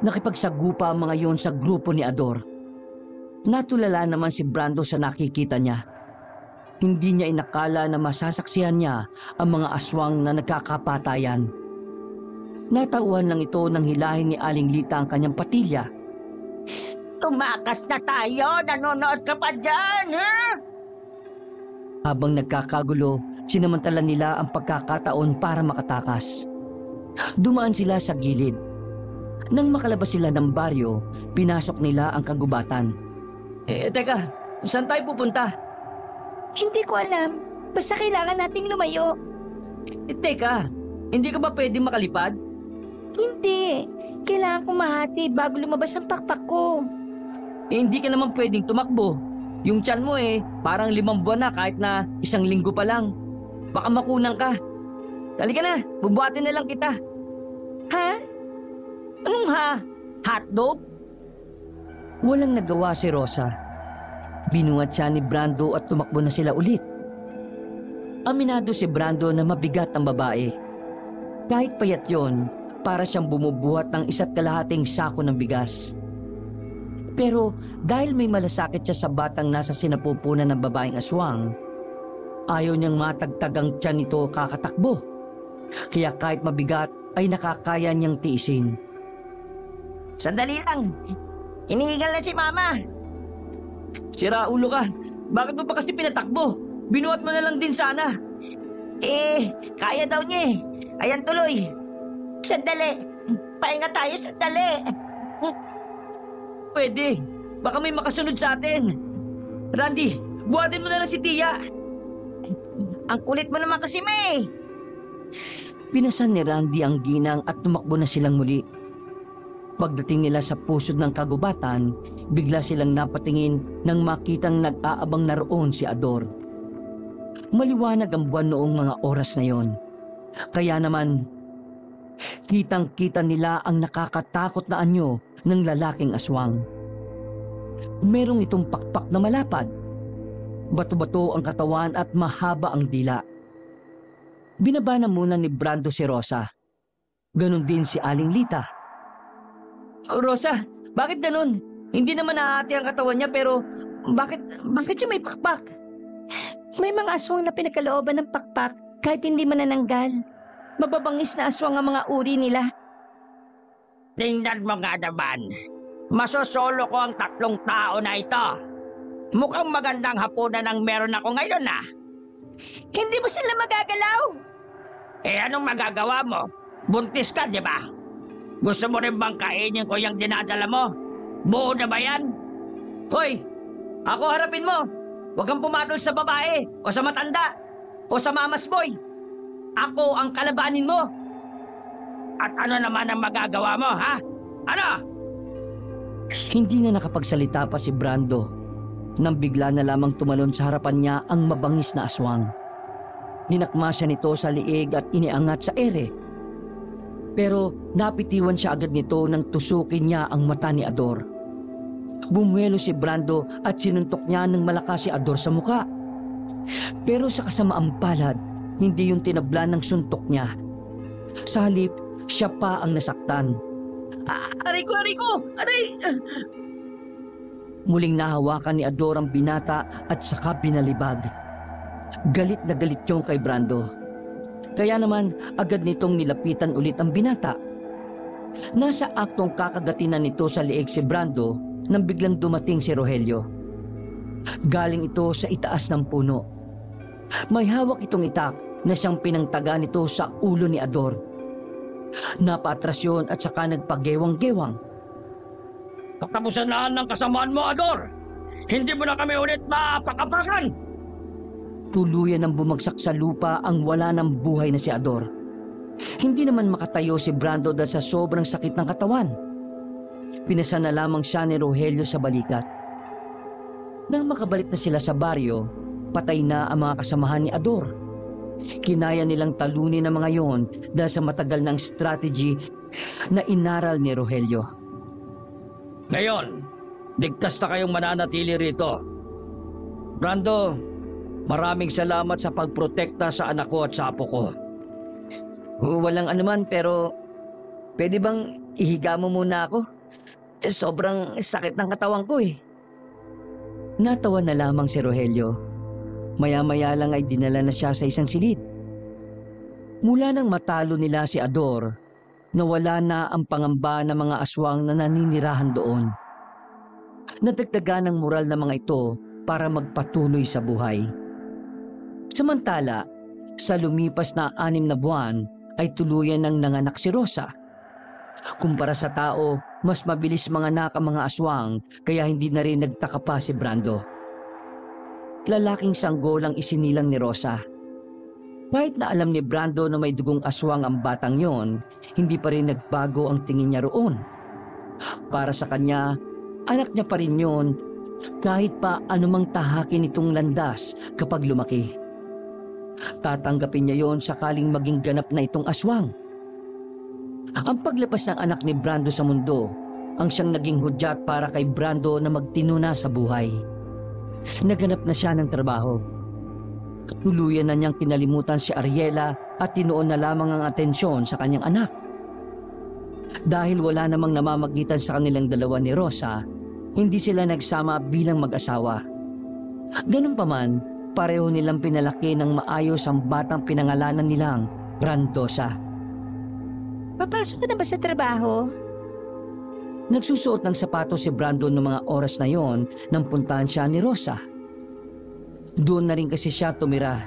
S1: Nakipagsagupa ang mga yon sa grupo ni Ador. Natulala naman si Brando sa nakikita niya. Hindi niya inakala na masasaksihan niya ang mga aswang na nagkakapatayan. Natauhan lang ito nang hilahin ni Aling Lita ang kanyang patilya.
S2: Tumakas na tayo! Nanonood ka pa dyan, ha?
S1: Habang nagkakagulo, sinamantala nila ang pagkakataon para makatakas. Dumaan sila sa gilid. Nang makalabas sila ng baryo, pinasok nila ang kagubatan. Teka, saan tayo pupunta?
S2: Hindi ko alam. Basta kailangan nating lumayo.
S1: Teka, hindi ka ba pwedeng makalipad?
S2: Hindi. Kailangan kong mahati bago lumabas ang pakpak ko.
S1: Hindi ka naman pwedeng tumakbo. Yung tiyan mo parang 5 buwan na kahit na 1 linggo pa lang. Baka makunang ka. Halika na, bubuhatin na lang kita.
S2: Ha?
S1: Anong ha? Hotdog? Walang nagawa si Rosa. Binuhat siya ni Brando at tumakbo na sila ulit. Aminado si Brando na mabigat ang babae. Kahit payat yon, para siyang bumubuhat ng 1.5 sako ng bigas. Pero dahil may malasakit siya sa batang nasa sinapupunan ng babaeng aswang, ayaw niyang matagtag ang tiyan nito kakatakbo. Kaya kahit mabigat ay nakakaya niyang tiisin.
S2: Sandali lang. Iniigal na si Mama.
S1: Sira ulo ka. Bakit mo pa kasi pinatakbo? Binuhat mo na lang din sana.
S2: Kaya daw niya eh. Ayan tuloy. Sandali. Pahinga tayo, sandali.
S1: Pwede. Baka may makasunod sa atin. Randy, buhatin mo na lang si Tia.
S2: Ang kulit mo naman kasi, May.
S1: Pinasan ni Randy ang ginang at tumakbo na silang muli. Pagdating nila sa pusod ng kagubatan, bigla silang napatingin nang makitang nag-aabang na roon si Ador. Maliwanag ang buwan noong mga oras na yon. Kaya naman, kitang-kita nila ang nakakatakot na anyo ng lalaking aswang. Merong itong pakpak na malapad. Bato-bato ang katawan at mahaba ang dila. Binaba na muna ni Brando si Rosa. Ganon din si Aling Lita. Rosa, bakit ganon? Hindi naman naahati ang katawan niya pero bakit siya may pakpak?
S2: May mga aswang na pinagkalooban ng pakpak kahit hindi manananggal. Mababangis na aswang ang mga uri nila.
S3: Tingnan mo nga naman. Masosolo ko ang 3 tao na ito. Mukhang magandang hapunan ang meron ako ngayon ah.
S2: Hindi mo sila magagalaw.
S3: Anong magagawa mo? Buntis ka, di ba? Gusto mo rin bang kainin ko yung dinadala mo? Buo na ba yan?
S1: Hoy! Ako harapin mo! Huwag kang pumatol sa babae o sa matanda o sa mamas boy. Ako ang kalabanin mo.
S3: At ano naman ang magagawa mo, ha? Ano?
S1: Hindi na nakapagsalita pa si Brando nang bigla na lamang tumalon sa harapan niya ang mabangis na aswang. Dinakma siya nito sa liig at iniangat sa ere. Pero napitiwan siya agad nito nang tusukin niya ang mata ni Ador. Bumuelo si Brando at sinuntok niya ng malakas si Ador sa muka. Pero sa kasamaang palad, hindi yung tinabla ng suntok niya. Sa halip, siya pa ang nasaktan. Aray ko! Aray! Muling nahawakan ni Ador ang binata at saka binalibag. Galit na galit yung kay Brando. Kaya naman agad nitong nilapitan ulit ang binata. Nasa aktong kakagatinan nito sa liig si Brando nang biglang dumating si Rogelio. Galing ito sa itaas ng puno. May hawak itong itak na siyang pinangtaga nito sa ulo ni Ador. Napaatras yun at saka nagpagewang-gewang.
S3: Pagtapusan na ng kasamaan mo, Ador! Hindi mo na kami ulit mapakapakan!
S1: Tuluyan ang bumagsak sa lupa ang wala ng buhay na si Ador. Hindi naman makatayo si Brando dahil sa sobrang sakit ng katawan. Pinasa na lamang siya ni Rogelio sa balikat. Nang makabalik na sila sa baryo, patay na ang mga kasamahan ni Ador. Kinaya nilang talunin ang mga yon dahil sa matagal ng strategy na inaral ni Rogelio.
S3: Ngayon, ligtas na kayong mananatili rito. Brando, maraming salamat sa pagprotekta sa anak ko at sa apo ko.
S1: Walang anuman pero pwede bang ihiga mo muna ako? Sobrang sakit ng katawan ko eh. Natawa na lamang si Rogelio. Maya-maya lang ay dinala na siya sa isang silid. Mula nang matalo nila si Ador, nawala na ang pangamba ng mga aswang na naninirahan doon. Nadagdagan ng moral ng mga ito para magpatuloy sa buhay. Samantala, sa lumipas na 6 na buwan ay tuluyan ng nanganak si Rosa. Kumpara sa tao, mas mabilis manganak ang mga aswang kaya hindi na rin nagtaka pa si Brando. Lalaking sanggol ang isinilang ni Rosa. Kahit na alam ni Brando na may dugong aswang ang batang yon, hindi pa rin nagbago ang tingin niya roon. Para sa kanya, anak niya pa rin yon kahit pa anumang tahakin itong landas kapag lumaki. Tatanggapin niya yon sakaling maging ganap na itong aswang. Ang paglapas ng anak ni Brando sa mundo ang siyang naging hudyat para kay Brando na magtinuna sa buhay. Naganap na siya ng trabaho. Tuluyan na niyang kinalimutan si Ariela at tinuon na lamang ang atensyon sa kanyang anak. Dahil wala namang namamagitan sa kanilang dalawa ni Rosa, hindi sila nagsama bilang mag-asawa. Ganun pa man, pareho nilang pinalaki ng maayos ang batang pinangalanan nilang Brandosa.
S2: Papasok ka na ba sa trabaho?
S1: Nagsusuot ng sapatos si Brando noong mga oras na yon nang puntahan siya ni Rosa. Doon na rin kasi siya tumira.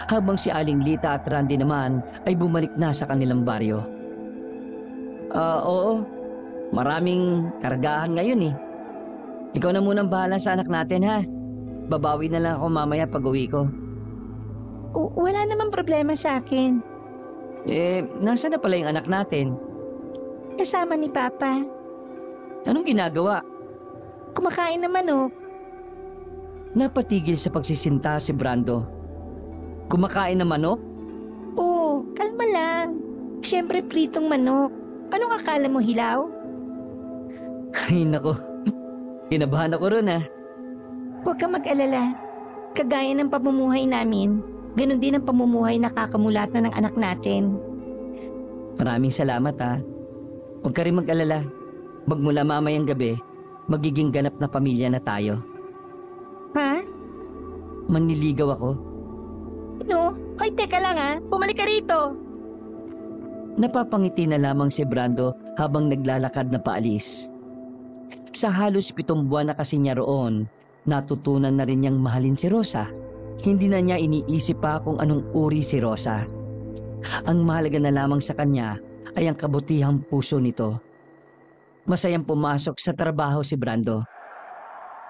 S1: Habang si Aling Lita at Randy naman ay bumalik na sa kanilang baryo. Oo. Maraming kargahan ngayon eh. Ikaw na munang bahala sa anak natin ha. Babawi na lang ako mamaya pag uwi ko.
S2: Wala namang problema sa akin.
S1: Nasaan na pala yung anak natin?
S2: Kasama ni Papa.
S1: Anong ginagawa?
S2: Kumakain ng manok.
S1: Napatigil sa pagsisinta si Brando. Kumakain ng manok?
S2: Oo, kalma lang. Siyempre pritong manok. Anong akala mo, hilaw?
S1: Ay nako, kinabahan ako ron ha.
S2: Huwag ka mag-alala. Kagaya ng pamumuhay namin, ganun din ang pamumuhay na kakamulatan ng anak natin.
S1: Maraming salamat ha. Huwag ka rin mag-alala. Magmula mamayang gabi, magiging ganap na pamilya na tayo.
S2: Ha?
S1: Manliligaw ako.
S2: No? Hoy, teka lang ha. Bumalik ka rito.
S1: Napapangiti na lamang si Brando habang naglalakad na paalis. Sa halos 7 buwan na kasi niya roon, natutunan na rin niyang mahalin si Rosa. Hindi na niya iniisip pa kung anong uri si Rosa. Ang mahalaga na lamang sa kanya ay ang kabutihang puso nito. Masayang pumasok sa trabaho si Brando.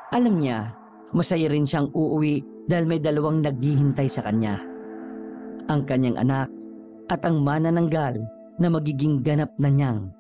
S1: Alam niya, masaya rin siyang uuwi dahil may 2 naghihintay sa kanya. Ang kanyang anak at ang manananggal na magiging ganap na niyang